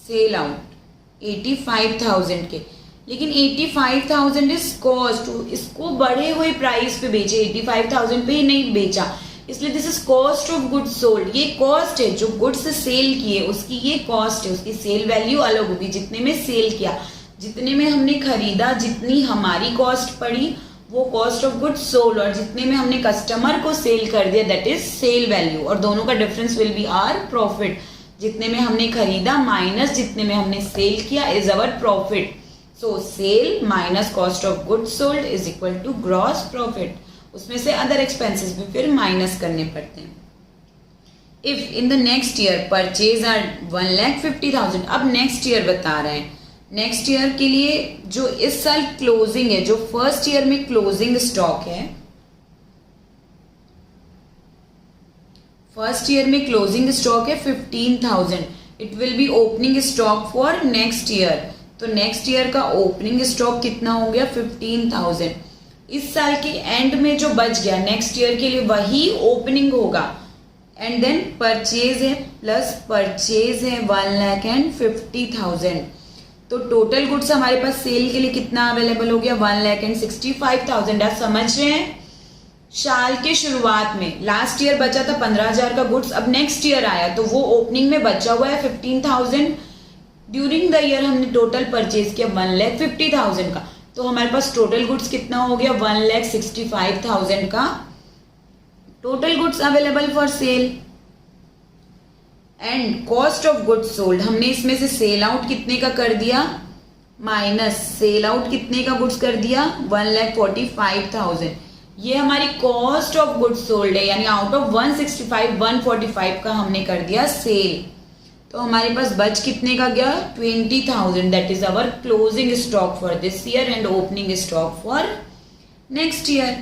S1: सेल आउट 85,000 के। लेकिन 85,000 इज कॉस्ट, इसको बढ़े हुए प्राइस पे बेचे, 85,000 पे ही नहीं बेचा, इसलिए this is cost of goods sold. ये कॉस्ट है, जो गुड्स सेल किए उसकी ये कॉस्ट है, उसकी सेल वैल्यू अलग होगी। जितने में सेल किया, जितने में हमने खरीदा, जितनी हमारी कॉस्ट पड़ी वो कॉस्ट ऑफ गुड्स सोल्ड, और जितने में हमने कस्टमर को सेल कर दिया दैट इज सेल वैल्यू, और दोनों का difference will be our profit. जितने में हमने खरीदा माइनस जितने में हमने सेल किया is our profit. So sale minus cost of goods sold is equal to gross profit. उसमें से अदर एक्सपेंसेस भी फिर माइनस करने पड़ते हैं। If in the next year purchase are 1,50,000, अब नेक्स्ट ईयर बता रहे हैं, नेक्स्ट ईयर के लिए जो इस साल क्लोजिंग है, जो फर्स्ट ईयर में क्लोजिंग स्टॉक है, फर्स्ट ईयर में क्लोजिंग स्टॉक है 15,000, it will be opening stock for next year. तो नेक्स्ट ईयर का ओपनिंग स्टॉक कितना हो गया, 15,000। इस साल के एंड में जो बच गया नेक्स्ट ईयर के लिए वही ओपनिंग होगा, एंड देन परचेज है प्लस परचेज है 1,50,000। तो टोटल गुड्स हमारे पास सेल के लिए कितना अवेलेबल हो गया, 1,65,000। आप समझ रहे हैं, साल के शुरुआत में लास्ट ईयर बचा था 15,000 का गुड्स, अब नेक्स्ट ईयर आया तो वो ओपनिंग में बचा हुआ है 15,000। ड्यूरिंग द ईयर हमने टोटल परचेज किया 1,50,000 का, तो हमारे पास टोटल गुड्स कितना हो गया, 1,65,000 का total goods available for sale. And cost of goods sold, हमने इसमें से सेल आउट कितने का कर दिया, माइनस सेल आउट कितने का गुड्स कर दिया, 1,45,000। ये हमारी कॉस्ट ऑफ गुड्स सोल्ड है, यानी आउट ऑफ 165 145 का हमने कर दिया सेल। तो हमारे पास बच कितने का गया 20,000, that is our closing stock for this year and opening stock for next year.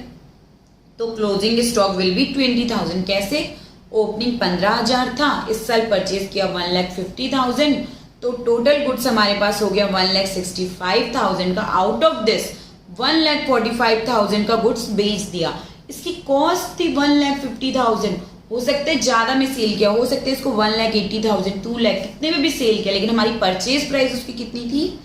S1: तो क्लोजिंग स्टॉक विल बी 20,000। कैसे? ओपनिंग 15,000 था, इस साल परचेज किया 1,50,000, तो टोटल गुड्स हमारे पास हो गया 1,65,000 का। आउट ऑफ दिस 1,45,000 का गुड्स बेच दिया। इसकी कॉस्ट थी 1,50,000, हो सकता है ज्यादा में सेल किया, हो सकता है इसको 1,80,000, 2 लाख कितने में भी सेल किया, लेकिन हमारी परचेज प्राइस उसकी कितनी थी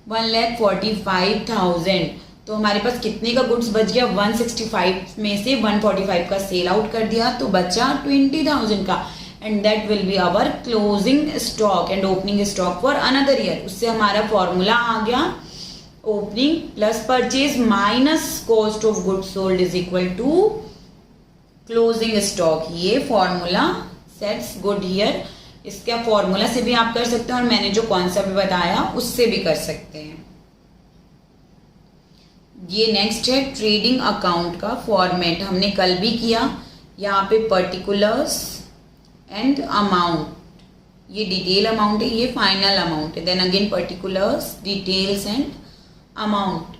S1: 1,45,000। तो हमारे पास कितने का गुड्स बच गया 165 में से 145 का सेल आउट कर दिया, तो बचा 20,000 का, and that will be our closing stock and opening stock for another year. उससे हमारा फॉर्मूला आ गया opening plus purchase minus cost of goods sold is equal to closing stock. ये फॉर्मूला सेट्स गुड हियर। इसका फॉर्मूला से भी आप कर सकते हैं और मैंने जो कॉन्सेप्ट बताया उससे भी कर सकते हैं। ये नेक्स्ट है ट्रेडिंग अकाउंट का फॉर्मेट, हमने कल भी किया। यहाँ पे पर्टिकुलर्स एंड अमाउंट, ये डिटेल अमाउंट है, ये फाइनल अमाउंट है। Then again particulars, details and amount.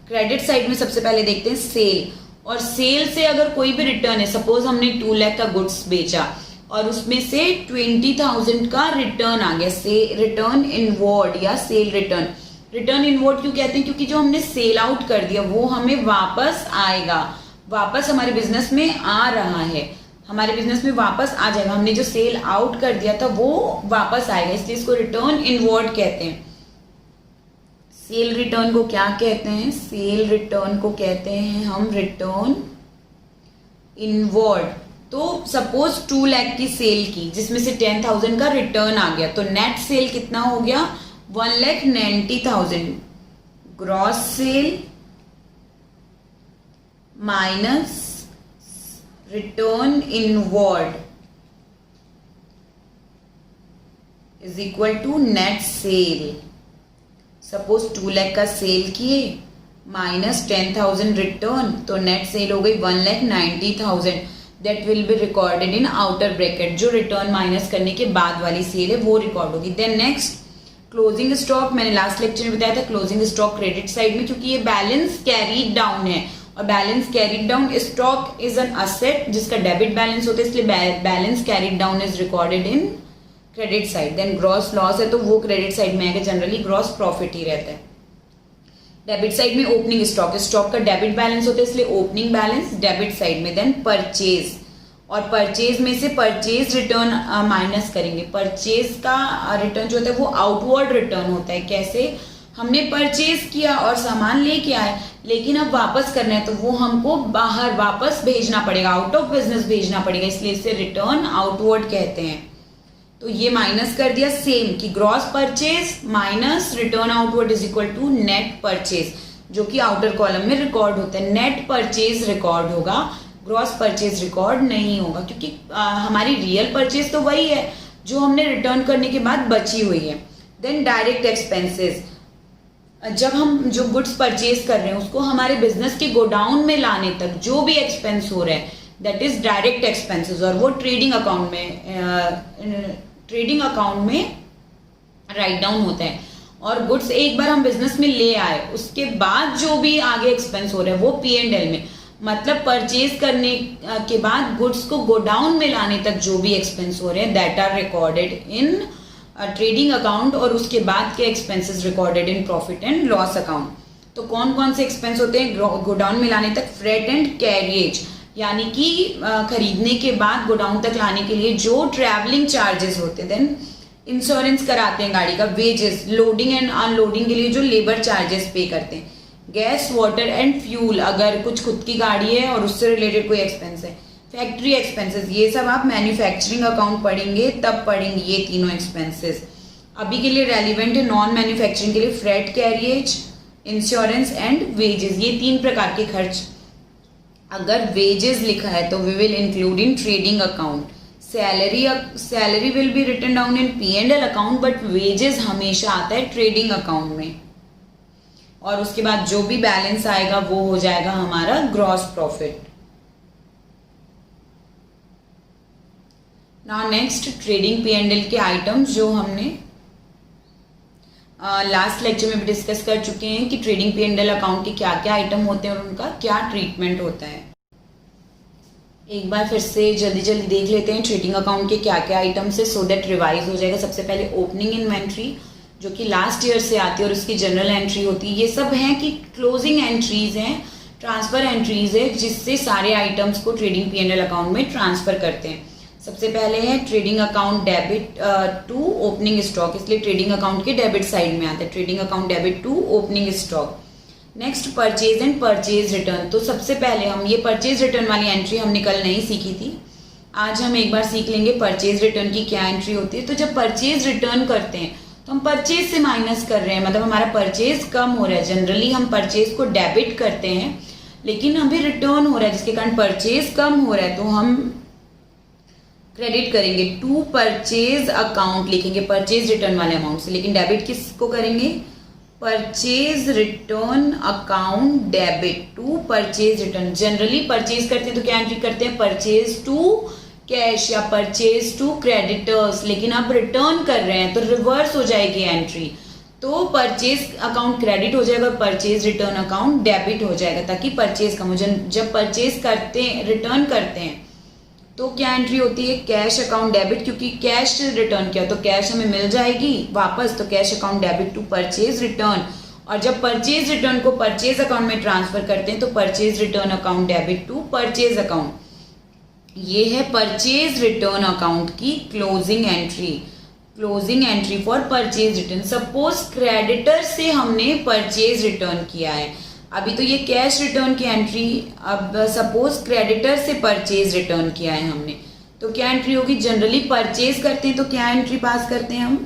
S1: Credit side में सबसे पहले देखते हैं सेल, और सेल से अगर कोई भी रिटर्न है, सपोज हमने 2 लाख का गुड्स बेचा और उसमें से 20,000 का रिटर्न आ गया, से रिटर्न इनवर्ड या सेल रिटर्न। रिटर्न इनवर्ड क्यों कहते हैं? क्योंकि जो हमने सेल आउट कर दिया वो हमें वापस आएगा, वापस हमारे बिजनेस में आ रहा है, हमारे बिजनेस में वापस आ जाएगा। हमने जो सेल आउट कर दिया था वो वापस आएगा, इसलिए इसको रिटर्न इनवर्ड कहते हैं। सेल रिटर्न को क्या कहते हैं? सेल रिटर्न को कहते हैं हम रिटर्न इनवर्ड। तो सपोज 2 लाख की सेल की जिसमें से 10,000 का रिटर्न आ गया, तो नेट सेल कितना हो गया 1,90,000। Gross sale minus return inward is equal to net sale. Suppose 2 lakh का सेल किए माइनस 10,000 रिटर्न, तो नेट सेल हो गई 1,90,000। That will be recorded in outer bracket. जो रिटर्न माइनस करने के बाद वाली सेल है वो रिकॉर्ड होगी। देन नेक्स्ट क्लोजिंग स्टॉक, मैंने लास्ट लेक्चर में बताया था क्लोजिंग स्टॉक क्रेडिट साइड में, क्योंकि ये बैलेंस कैरीड डाउन है और balance carried down stock is an asset जिसका डेबिट बैलेंस होता है, इसलिए balance carried down is recorded in credit side. Then gross loss है तो वो क्रेडिट साइड में आएगा, जनरली ग्रॉस प्रॉफिट ही रहता है। डेबिट साइड में ओपनिंग स्टॉक, स्टॉक का डेबिट बैलेंस होता है इसलिए ओपनिंग बैलेंस डेबिट साइड में। देन परचेज, और परचेज में से परचेज रिटर्न माइनस करेंगे। परचेज का रिटर्न जो होता है वो आउटवर्ड रिटर्न होता है। कैसे? हमने परचेज किया और सामान लेके आए, लेकिन अब वापस करना है तो वो हमको बाहर वापस भेजना पड़ेगा, आउट ऑफ बिजनेस भेजना पड़ेगा, इसलिए इसे रिटर्न आउटवर्ड कहते हैं। तो ये माइनस कर दिया सेम कि gross purchase minus return outward is equal to net purchase, जो कि आउटर कॉलम में रिकॉर्ड होता है। नेट परचेज रिकॉर्ड होगा, ग्रॉस परचेज रिकॉर्ड नहीं होगा, क्योंकि हमारी रियल परचेज तो वही है जो हमने रिटर्न करने के बाद बची हुई है। देन डायरेक्ट एक्सपेंसेस, जब हम जो गुड्स परचेज कर रहे हैं उसको हमारे बिजनेस के गोडाउन में लाने तक जो भी एक्सपेंस हो रहा है दैट इज डायरेक्ट एक्सपेंसेस, और वो ट्रेडिंग अकाउंट में राइट डाउन होता है। और गुड्स एक बार हम बिजनेस में ले आए उसके बाद जो भी आगे एक्सपेंस हो रहा है वो P&L में, मतलब परचेज करने के बाद गुड्स को गोडाउन में लाने तक जो भी एक्सपेंस हो रहे हैं that are recorded in trading account, और उसके बाद के expenses recorded in profit and loss account. तो कौन कौन से एक्सपेंस होते हैं गोडाउन में लाने तक? फ्रेट एंड कैरिएज, यानी कि खरीदने के बाद गोडाउन तक लाने के लिए जो ट्रैवलिंग चार्जेस होते हैं। देन इंश्योरेंस कराते हैं गाड़ी का, वेजेस, लोडिंग एंड अनलोडिंग के लिए जो लेबर चार्जेस पे करते हैं, गैस, वाटर एंड फ्यूल, अगर कुछ खुद की गाड़ी है और उससे रिलेटेड कोई एक्सपेंस है, फैक्ट्री एक्सपेंसेस, ये सब आप मैन्युफैक्चरिंग अकाउंट पढ़ेंगे तब पढ़ेंगे ये तीनों एक्सपेंसेस। अभी के लिए रेलिवेंट है नॉन मैन्युफैक्चरिंग के लिए freight, carriage, insurance and wages, ये 3 प्रकार के खर्च। अगर वेजेस लिखा है तो we will include in trading account. Salary will be written down in P&L account, but wages हमेशा आता है ट्रेडिंग अकाउंट में। और उसके बाद जो भी बैलेंस आएगा वो हो जाएगा हमारा gross profit. Now next trading P&L के आइटम्स जो हमने लास्ट लेक्चर में भी डिस्कस कर चुके हैं कि ट्रेडिंग P&L अकाउंट के क्या क्या आइटम होते हैं और उनका क्या ट्रीटमेंट होता है। एक बार फिर से जल्दी जल्दी देख लेते हैं ट्रेडिंग अकाउंट के क्या क्या आइटम्स है, सो दैट रिवाइज हो जाएगा। सबसे पहले ओपनिंग इन्वेंट्री जो कि लास्ट ईयर से आती है और उसकी जनरल एंट्री होती है। ये सब हैं कि क्लोजिंग एंट्रीज हैं, ट्रांसफर एंट्रीज है जिससे सारे आइटम्स को ट्रेडिंग P&L अकाउंट में ट्रांसफर करते हैं। सबसे पहले है trading account debit to opening stock, इसलिए ट्रेडिंग अकाउंट के डेबिट साइड में आता है trading account debit to opening stock. Next purchase and purchase return. तो सबसे पहले हम ये परचेज रिटर्न वाली एंट्री हमने कल नहीं सीखी थी, आज हम एक बार सीख लेंगे परचेज रिटर्न की क्या एंट्री होती है। तो जब परचेज रिटर्न करते हैं तो हम परचेज से माइनस कर रहे हैं, मतलब हमारा परचेज कम हो रहा है। जनरली हम परचेज को डेबिट करते हैं लेकिन अभी रिटर्न हो रहा है जिसके कारण परचेज कम हो रहा है, तो हम क्रेडिट करेंगे टू परचेज अकाउंट, लिखेंगे परचेज रिटर्न वाले अमाउंट से। लेकिन डेबिट किसको करेंगे, purchase return account debit to purchase return. Generally purchase करते हैं तो क्या एंट्री करते हैं, परचेज टू कैश या परचेज टू क्रेडिटर्स, लेकिन अब रिटर्न कर रहे हैं तो रिवर्स हो जाएगी एंट्री, तो परचेज अकाउंट क्रेडिट हो जाएगा, परचेज रिटर्न अकाउंट डेबिट हो जाएगा ताकि परचेज कम हो जाए। जब परचेज करते हैं रिटर्न करते हैं तो क्या एंट्री होती है, कैश अकाउंट डेबिट, क्योंकि कैश रिटर्न किया तो कैश हमें मिल जाएगी वापस, तो cash account debit to purchase return. और जब परचेज रिटर्न को परचेज अकाउंट में ट्रांसफर करते हैं तो purchase return account debit to purchase account. ये है परचेज रिटर्न अकाउंट की closing entry, closing entry for purchase return. Suppose creditor से हमने परचेज रिटर्न किया है, अभी तो ये कैश रिटर्न की एंट्री, अब सपोज क्रेडिटर से परचेज रिटर्न किया है हमने, तो क्या एंट्री होगी, जनरली परचेज करते हैं तो क्या एंट्री पास करते हैं हम,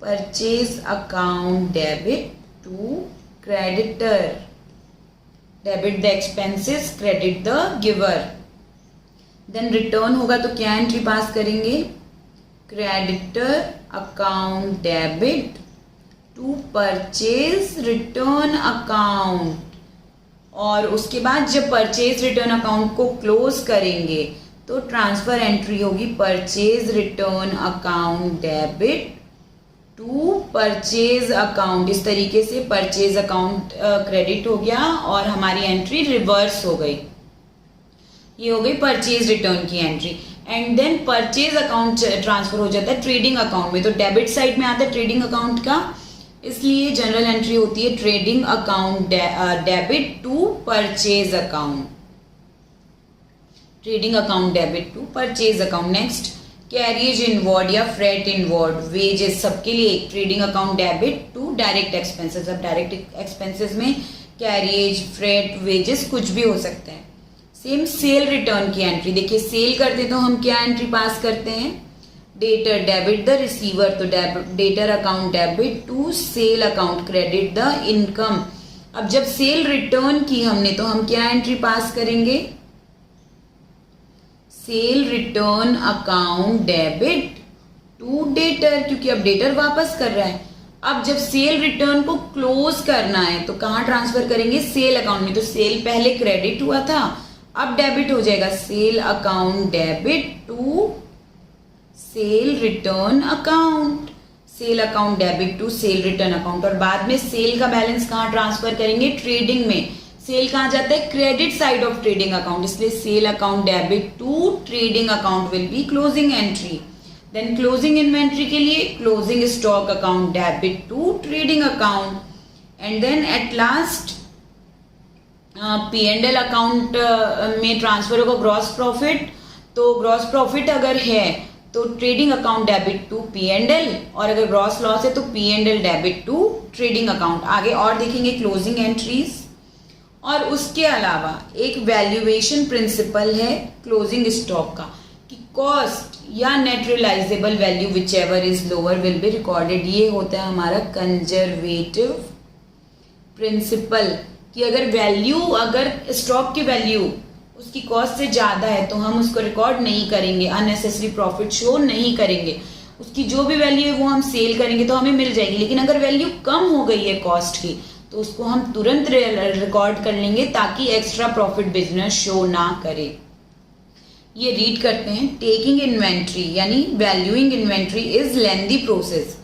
S1: purchase account debit to creditor, debit the expenses credit the giver. Then return होगा तो क्या एंट्री पास करेंगे, creditor account debit to purchase return account. और उसके बाद जब परचेज रिटर्न अकाउंट को क्लोज करेंगे तो ट्रांसफर एंट्री होगी purchase return account debit to purchase account. इस तरीके से परचेज अकाउंट क्रेडिट हो गया और हमारी एंट्री रिवर्स हो गई। ये हो गई परचेज रिटर्न की entry. And then purchase account transfer हो जाता है ट्रेडिंग अकाउंट में, तो डेबिट साइड में आता है ट्रेडिंग अकाउंट का, इसलिए जनरल एंट्री होती है trading account debit to purchase account, trading account debit to purchase account. Next carriage inward या फ्रेट इनवर्ड, वेजेस, सबके लिए trading account debit to direct expenses. अब डायरेक्ट एक्सपेंसेस में कैरियज, फ्रेट, वेजेस कुछ भी हो सकते हैं। सेम सेल रिटर्न की एंट्री, देखिए सेल करते तो हम क्या एंट्री पास करते हैं, डेटर डेबिट द रिसीवर, तो debtor account debit to sale account credit the income. अब जब सेल रिटर्न की हमने तो हम क्या एंट्री पास करेंगे, sale return account debit to debtor, क्योंकि अब डेटर वापस कर रहा है। अब जब सेल रिटर्न को क्लोज करना है तो कहाँ ट्रांसफर करेंगे, सेल अकाउंट में, तो सेल पहले क्रेडिट हुआ था अब डेबिट हो जाएगा, sale account debit to sale return account, sale account debit to sale return account. और बाद में सेल का बैलेंस कहाँ ट्रांसफर करेंगे, ट्रेडिंग में। सेल कहाँ जाता है, credit side of trading account, इसलिए sale account debit to trading account will be closing entry. Then closing inventory के लिए closing stock account debit to trading account. And then at last P&L account में ट्रांसफर होगा ग्रॉस प्रॉफिट, तो ग्रॉस प्रॉफिट अगर है तो trading account debit to P&L, और अगर ग्रॉस लॉस है तो P&L debit to trading account. आगे और देखेंगे क्लोजिंग एंट्रीज। और उसके अलावा एक वैल्यूएशन प्रिंसिपल है क्लोजिंग स्टॉक का कि कॉस्ट या net realisable value whichever is lower will be recorded. ये होता है हमारा कंजर्वेटिव प्रिंसिपल कि अगर वैल्यू, अगर स्टॉक की वैल्यू उसकी कॉस्ट से ज़्यादा है तो हम उसको रिकॉर्ड नहीं करेंगे, अननेसेसरी प्रॉफिट शो नहीं करेंगे। उसकी जो भी वैल्यू है वो हम सेल करेंगे तो हमें मिल जाएगी। लेकिन अगर वैल्यू कम हो गई है कॉस्ट की तो उसको हम तुरंत रिकॉर्ड कर लेंगे ताकि एक्स्ट्रा प्रॉफिट बिजनेस शो ना करे। ये रीड करते हैं, टेकिंग इन्वेंट्री यानी valuing inventory is lengthy process.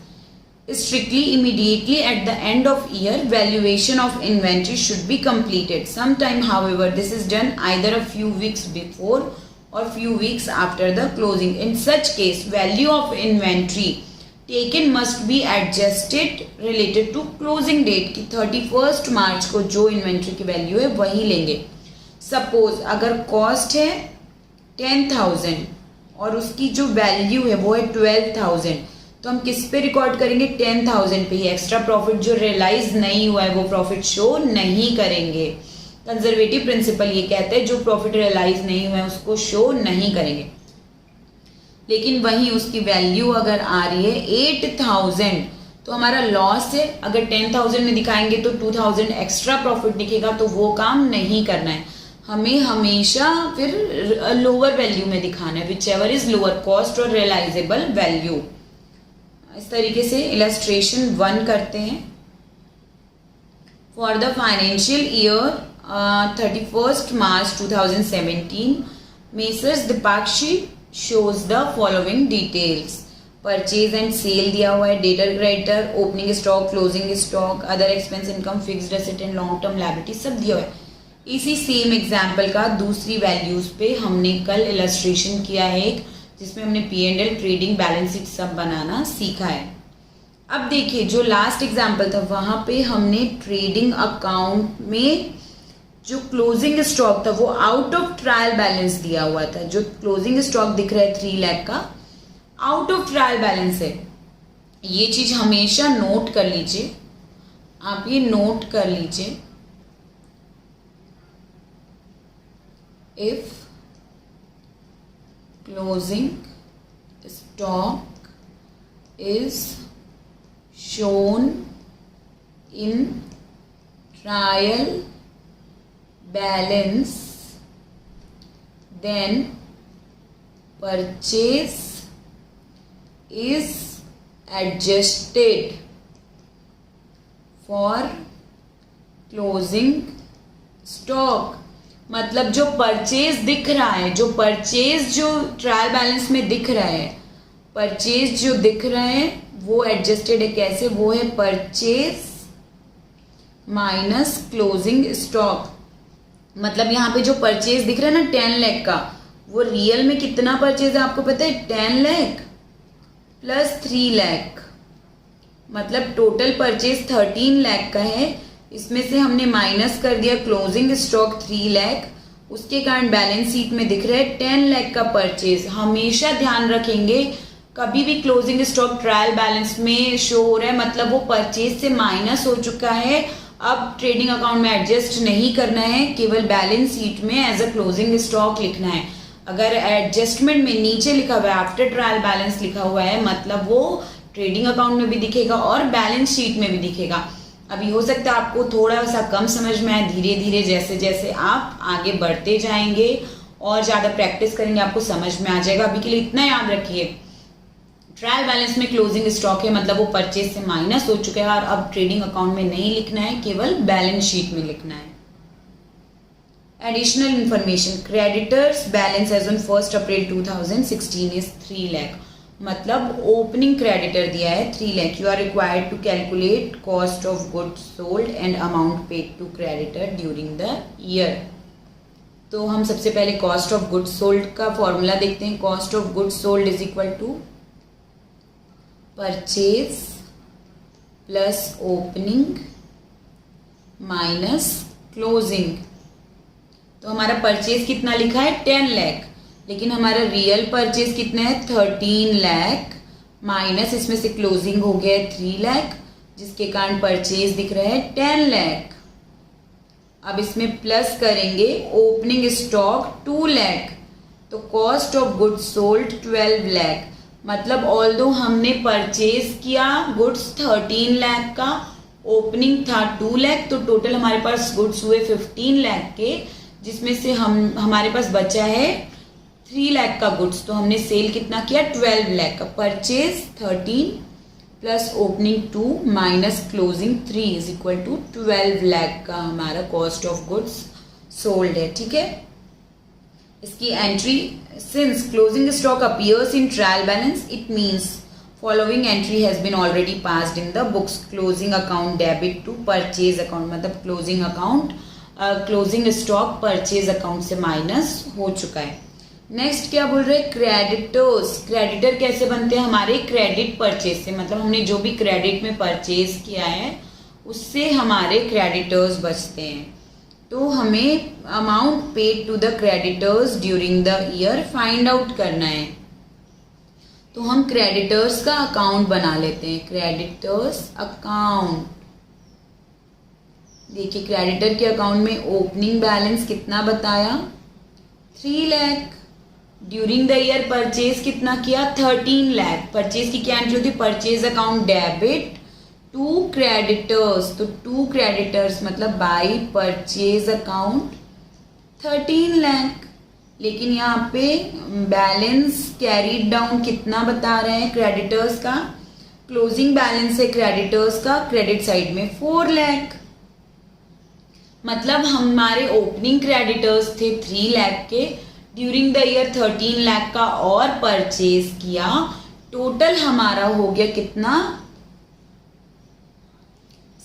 S1: Strictly immediately at the end of year, valuation of inventory should be completed. Sometime, however, this is done either a few weeks before or few weeks after the closing. In such case, value of inventory taken must be adjusted related to closing date की 31st मार्च को जो इन्वेंट्री की वैल्यू है वही लेंगे. सपोज अगर कॉस्ट है 10,000 और उसकी जो वैल्यू है वो है 12,000, तो हम किस पे रिकॉर्ड करेंगे? 10,000 पे ही. एक्स्ट्रा प्रॉफिट जो रियलाइज नहीं हुआ है वो प्रॉफिट शो नहीं करेंगे. कंजर्वेटिव प्रिंसिपल ये कहते हैं जो प्रॉफिट रियलाइज नहीं हुआ है उसको शो नहीं करेंगे. लेकिन वहीं उसकी वैल्यू अगर आ रही है 8,000 तो हमारा लॉस है. अगर 10,000 में दिखाएंगे तो 2,000 एक्स्ट्रा प्रॉफिट दिखेगा, तो वो काम नहीं करना है. हमें हमेशा फिर लोअर वैल्यू में दिखाना है, whichever is lower cost और रियलाइजेबल वैल्यू. इस तरीके से इलस्ट्रेशन 1 करते हैं. For the financial year 31st March 2017, Messrs Deepakshi shows the following details. Purchase and sale दिया हुआ है, debtor creditor, opening stock, closing stock, other expense, income, fixed asset and long term liability सब दिया हुआ है. इसी सेम एग्जाम्पल का दूसरी वैल्यूज पे हमने कल इलस्ट्रेशन किया है एक, जिसमें हमने P&L, ट्रेडिंग, बैलेंस शीट सब बनाना सीखा है. अब देखिए जो लास्ट एग्जाम्पल था वहां पे हमने ट्रेडिंग अकाउंट में जो क्लोजिंग स्टॉक था वो आउट ऑफ ट्रायल बैलेंस दिया हुआ था. जो क्लोजिंग स्टॉक दिख रहा है 3 लाख का, आउट ऑफ ट्रायल बैलेंस है. ये चीज हमेशा नोट कर लीजिए, आप ये नोट कर लीजिए. If closing stock is shown in trial balance, then purchase is adjusted for closing stock. मतलब जो परचेज दिख रहा है, जो ट्रायल बैलेंस में दिख रहा है, परचेज जो दिख रहा है वो एडजस्टेड है. कैसे? वो है परचेज माइनस क्लोजिंग स्टॉक. मतलब यहाँ पे जो परचेज दिख रहा है ना 10 लाख का, वो रियल में कितना परचेज है आपको पता है? 10 लाख प्लस 3 लाख, मतलब टोटल परचेज 13 लाख का है. इसमें से हमने माइनस कर दिया क्लोजिंग स्टॉक 3 लाख, उसके कारण बैलेंस शीट में दिख रहा है 10 लाख का परचेज. हमेशा ध्यान रखेंगे कभी भी क्लोजिंग स्टॉक ट्रायल बैलेंस में शो हो रहा है मतलब वो परचेज से माइनस हो चुका है. अब ट्रेडिंग अकाउंट में एडजस्ट नहीं करना है, केवल बैलेंस शीट में एज अ क्लोजिंग स्टॉक लिखना है. अगर एडजस्टमेंट में नीचे लिखा हुआ है आफ्टर ट्रायल बैलेंस लिखा हुआ है मतलब वो ट्रेडिंग अकाउंट में भी दिखेगा और बैलेंस शीट में भी दिखेगा. अभी हो सकता है आपको थोड़ा सा कम समझ में आए, धीरे धीरे जैसे जैसे आप आगे बढ़ते जाएंगे और ज़्यादा प्रैक्टिस करेंगे आपको समझ में आ जाएगा. अभी के लिए इतना याद रखिए, ट्रायल बैलेंस में क्लोजिंग स्टॉक है मतलब वो परचेज से माइनस हो चुका है और अब ट्रेडिंग अकाउंट में नहीं लिखना है, केवल बैलेंस शीट में लिखना है. Additional information, creditors balance as on 1 April 2016 is 3 lakh. मतलब ओपनिंग क्रेडिटर दिया है 3 lakh. You are required to calculate cost of goods sold and amount paid to creditor during the year. तो हम सबसे पहले कॉस्ट ऑफ गुड्स सोल्ड का फॉर्मूला देखते हैं. Cost of goods sold is equal to purchase plus opening minus closing. तो हमारा परचेज कितना लिखा है 10 लाख, लेकिन हमारा रियल परचेज कितना है 13 लाख माइनस इसमें से क्लोजिंग हो गया है 3 लाख, जिसके कारण परचेज दिख रहा है 10 लाख. अब इसमें प्लस करेंगे ओपनिंग स्टॉक 2 लाख, तो cost of goods sold 12 lakh. मतलब ऑल्दो हमने परचेज किया गुड्स 13 लाख का, ओपनिंग था 2 लाख, तो टोटल हमारे पास गुड्स हुए 15 लाख के, जिसमें से हमारे पास बचा है 3 लाख का गुड्स. तो हमने सेल कितना किया 12 लाख का. Purchase 13 plus opening 2 minus closing 3 is equal to 12 lakh का हमारा कॉस्ट ऑफ गुड्स सोल्ड है. ठीक है, इसकी entry, since closing stock appears in trial balance it means following entry has been already passed in the books. Closing account debit to purchase account, मतलब closing account closing stock purchase account से माइनस हो चुका है। नेक्स्ट क्या बोल रहे हैं, क्रेडिटर्स। क्रेडिटर कैसे बनते हैं, हमारे क्रेडिट परचेज से, मतलब हमने जो भी क्रेडिट में परचेज किया है उससे हमारे क्रेडिटर्स बचते हैं। तो हमें amount paid to the creditors during the year find out करना है। तो हम क्रेडिटर्स का अकाउंट बना लेते हैं, क्रेडिटर्स अकाउंट। देखिए क्रेडिटर के अकाउंट में ओपनिंग बैलेंस कितना बताया, 3 lakh. During the year purchase कितना किया, 13 लाख। परचेज की क्या एंट्री होती है, purchase account debit to creditors. तो टू क्रेडिटर्स मतलब बाई परचेज अकाउंट 13 लाख। लेकिन यहाँ पे बैलेंस कैरीड डाउन कितना बता रहे हैं क्रेडिटर्स का, क्लोजिंग बैलेंस है क्रेडिटर्स का क्रेडिट साइड में 4 लाख। मतलब हमारे ओपनिंग क्रेडिटर्स थे 3 लाख के, ड्यूरिंग द ईयर 13 लाख का और परचेज किया। टोटल हमारा हो गया कितना,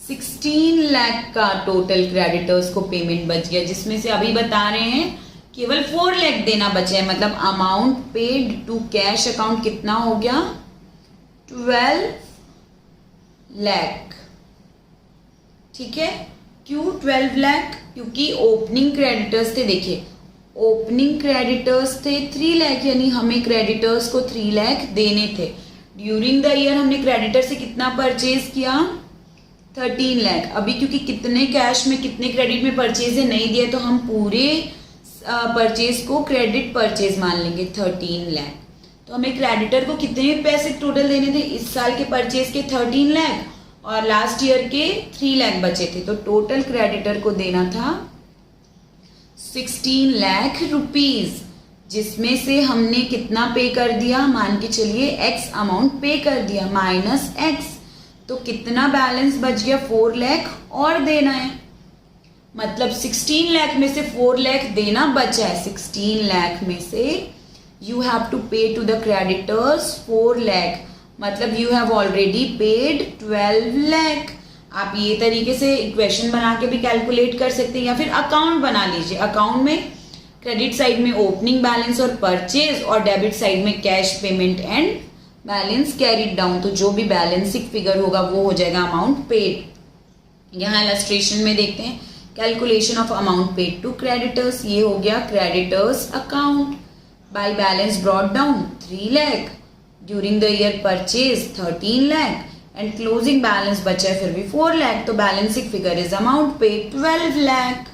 S1: 16 लाख का टोटल क्रेडिटर्स को पेमेंट बच गया, जिसमें से अभी बता रहे हैं केवल 4 लाख देना बचा है। मतलब amount paid to cash account कितना हो गया, 12 लाख। ठीक है, क्यों 12 लाख, क्योंकि ओपनिंग क्रेडिटर्स थे। देखिए ओपनिंग क्रेडिटर्स थे 3 लाख, यानी हमें क्रेडिटर्स को 3 लाख देने थे। ड्यूरिंग द ईयर हमने क्रेडिटर से कितना परचेज किया, 13 लाख। अभी क्योंकि कितने कैश में कितने क्रेडिट में परचेज है नहीं दिया, तो हम पूरे परचेज को क्रेडिट परचेज मान लेंगे 13 लाख। तो हमें क्रेडिटर को कितने पैसे टोटल देने थे, इस साल के परचेज के 13 लाख और लास्ट ईयर के 3 लाख बचे थे। तो टोटल क्रेडिटर को देना था 16 लाख रुपीज, जिसमें से हमने कितना पे कर दिया, मान के चलिए x अमाउंट पे कर दिया माइनस x। तो कितना बैलेंस बच गया, 4 लाख और देना है। मतलब 16 लाख में से 4 लाख देना बचा है। 16 लाख में से यू हैव टू पे टू द क्रेडिटर्स 4 लाख, मतलब you have already paid 12 lakh. आप ये तरीके से इक्वेशन बना के भी कैलकुलेट कर सकते हैं, या फिर अकाउंट बना लीजिए। अकाउंट में क्रेडिट साइड में ओपनिंग बैलेंस और परचेज, और डेबिट साइड में cash payment and balance carried down. तो जो भी बैलेंसिंग फिगर होगा वो हो जाएगा अमाउंट पेड। यहाँ इलस्ट्रेशन में देखते हैं, calculation of amount paid to creditors. ये हो गया creditors account by balance brought down 3 lakh, during the year purchase 13 lakh and closing balance बचा है फिर भी 4 लाख। तो balancing figure is amount paid 12 lakh.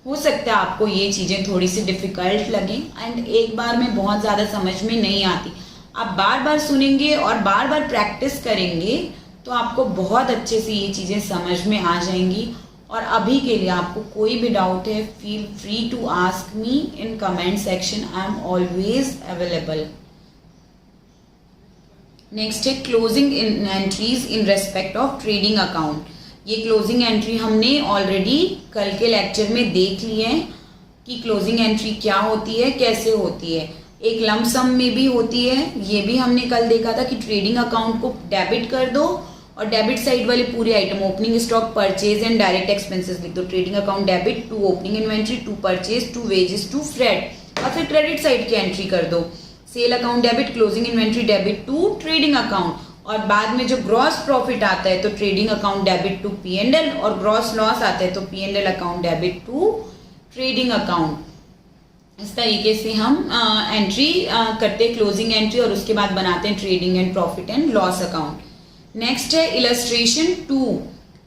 S1: हो सकता है आपको ये चीजें थोड़ी सी डिफिकल्ट लगें एंड एक बार में बहुत ज्यादा समझ में नहीं आती। आप बार बार सुनेंगे और बार बार प्रैक्टिस करेंगे तो आपको बहुत अच्छे से ये चीजें समझ में आ जाएंगी। और अभी के लिए आपको कोई भी डाउट है, feel free to ask me in comment section, I am always available. Next है closing entries in respect of trading account. ये क्लोजिंग एंट्री हमने ऑलरेडी कल के लेक्चर में देख लिए हैं कि क्लोजिंग एंट्री क्या होती है, कैसे होती है। एक लंप सम में भी होती है, ये भी हमने कल देखा था कि ट्रेडिंग अकाउंट को डेबिट कर दो और डेबिट साइड वाले पूरे item opening stock, purchase and direct expenses लिख दो। Trading account debit to opening inventory, to purchase, to wages, to freight, और फिर क्रेडिट साइड की एंट्री कर दो। Sale account debit, closing inventory debit to trading account, और बाद में जो ग्रॉस प्रॉफिट आता है तो trading account debit to P&L, और ग्रॉस लॉस आता है तो P&L account debit to trading account. इस तरीके से हम एंट्री करते हैं क्लोजिंग एंट्री, और उसके बाद बनाते हैं trading and profit and loss account. Next है इलस्ट्रेशन 2।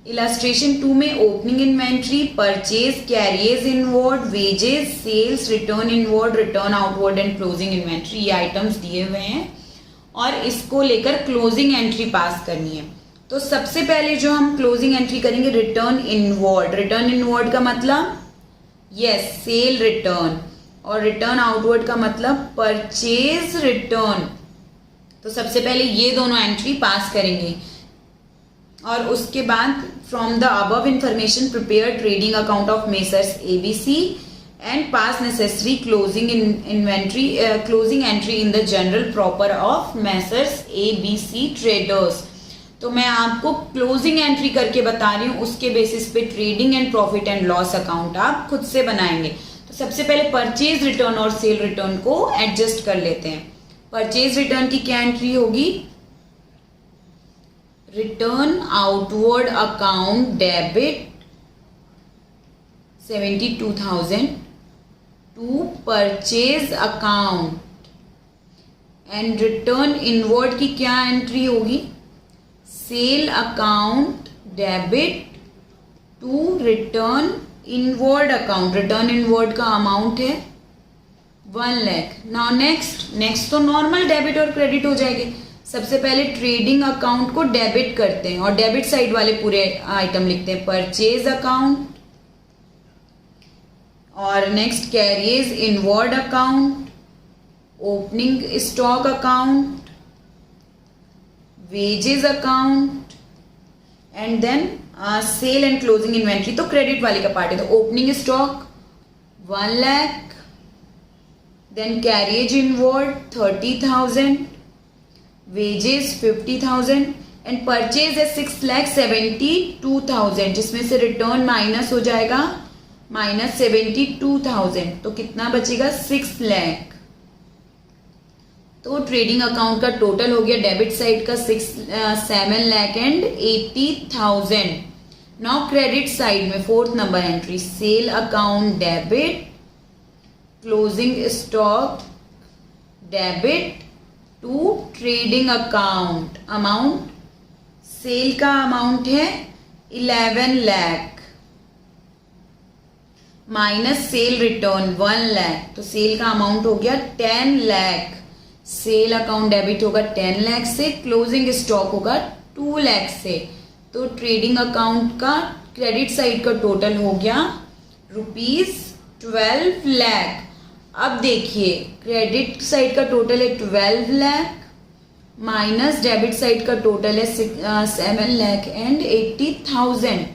S1: इलस्ट्रेशन 2 में opening inventory, purchase, carriers inward, wages, sales, return inward, return outward and closing inventory, ये आइटम्स दिए हुए हैं और इसको लेकर क्लोजिंग एंट्री पास करनी है। तो सबसे पहले जो हम क्लोजिंग एंट्री करेंगे रिटर्न इनवर्ड। रिटर्न इनवर्ड का मतलब यस सेल रिटर्न, और रिटर्न आउटवर्ड का मतलब परचेज रिटर्न। तो सबसे पहले ये दोनों एंट्री पास करेंगे और उसके बाद from the above information prepare trading account of messrs ABC and pass necessary closing entry in the general proper of Messrs ABC Traders। तो मैं आपको क्लोजिंग एंट्री करके बता रही हूँ, उसके बेसिस पे trading and profit and loss account आप खुद से बनाएंगे। तो सबसे पहले परचेज रिटर्न और सेल रिटर्न को एडजस्ट कर लेते हैं। परचेज रिटर्न की क्या एंट्री होगी? Return outward account debit 72,000 to purchase account, and return inward की क्या एंट्री होगी? Sale account debit to return inward account. Return inward का अमाउंट है 1 लाख। नाउ नेक्स्ट तो नॉर्मल डेबिट और क्रेडिट हो जाएंगे। सबसे पहले ट्रेडिंग अकाउंट को डेबिट करते हैं और डेबिट साइड वाले पूरे आइटम लिखते हैं, परचेज अकाउंट, और next carriage inward account, opening stock account, wages account, and then sale and closing inventory. तो क्रेडिट वाले का पार्ट है, तो opening stock 1 lakh, then carriage inward 30,000, wages 50,000, and purchase है 6,72,000, जिसमें से रिटर्न माइनस हो जाएगा -72,000, तो कितना बचेगा? 6 लाख। तो ट्रेडिंग अकाउंट का टोटल हो गया डेबिट साइड का 7,80,000। नाउ क्रेडिट साइड में 4th number entry, sale account debit, closing stock debit to trading account. Amount sale का अमाउंट है 11 lakh minus sale return 1 lakh, तो सेल का अमाउंट हो गया 10 लाख। सेल अकाउंट डेबिट होगा 10 लाख से, क्लोजिंग स्टॉक होगा 2 लाख से। तो ट्रेडिंग अकाउंट का क्रेडिट साइड का टोटल हो गया ₹12 लाख। अब देखिए क्रेडिट साइड का टोटल है 12 लाख माइनस डेबिट साइड का टोटल है 7,80,000,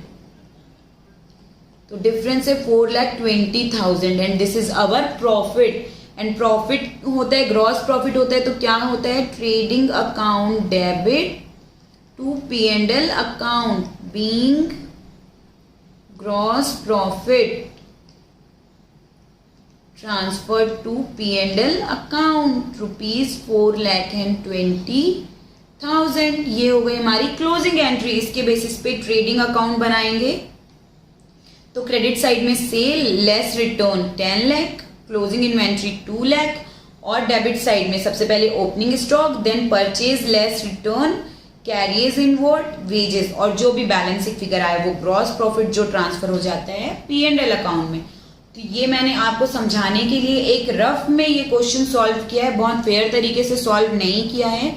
S1: तो डिफरेंस है 4,20,000, and this is our profit. And profit होता है, ग्रॉस प्रॉफिट होता है, तो क्या होता है? Trading account debit to P&L account being gross profit transfer to P&L account ₹4,20,000। ये हो गई हमारी क्लोजिंग एंट्री। इसके बेसिस पे ट्रेडिंग अकाउंट बनाएंगे। तो क्रेडिट साइड में sale less return 10 lakh, closing inventory 2 lakh, और डेबिट साइड में सबसे पहले opening stock, then purchase less return, carriage inward, wages, और जो भी बैलेंसिंग फिगर आए वो ग्रॉस प्रॉफिट जो ट्रांसफर हो जाता है P&L अकाउंट में। तो ये मैंने आपको समझाने के लिए एक रफ में ये क्वेश्चन सॉल्व किया है, बहुत फेयर तरीके से सॉल्व नहीं किया है,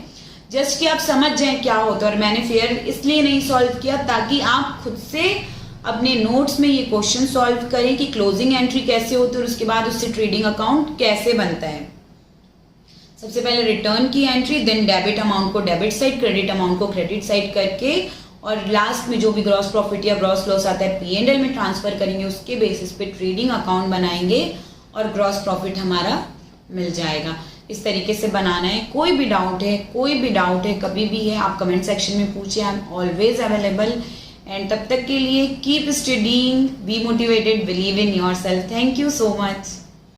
S1: जस्ट कि आप समझ जाएं क्या होता है। और मैंने फेयर इसलिए नहीं सॉल्व किया ताकि आप खुद से अपने नोट्स में ये क्वेश्चन सॉल्व करें कि क्लोजिंग एंट्री कैसे होती है और उसके बाद उससे ट्रेडिंग अकाउंट कैसे बनता है। सबसे पहले रिटर्न की एंट्री, देन डेबिट अमाउंट को डेबिट साइड, क्रेडिट अमाउंट को क्रेडिट साइड करके, और लास्ट में जो भी ग्रॉस प्रॉफिट या ग्रॉस लॉस आता है P&L में ट्रांसफर करेंगे, उसके बेसिस पे ट्रेडिंग अकाउंट बनाएंगे और ग्रॉस प्रॉफिट हमारा मिल जाएगा। इस तरीके से बनाना है। कोई भी डाउट है कभी भी है, आप कमेंट सेक्शन में पूछिए, आई एम ऑलवेज अवेलेबल। एंड तब तक के लिए keep studying, be motivated, believe in yourself. Thank you so much.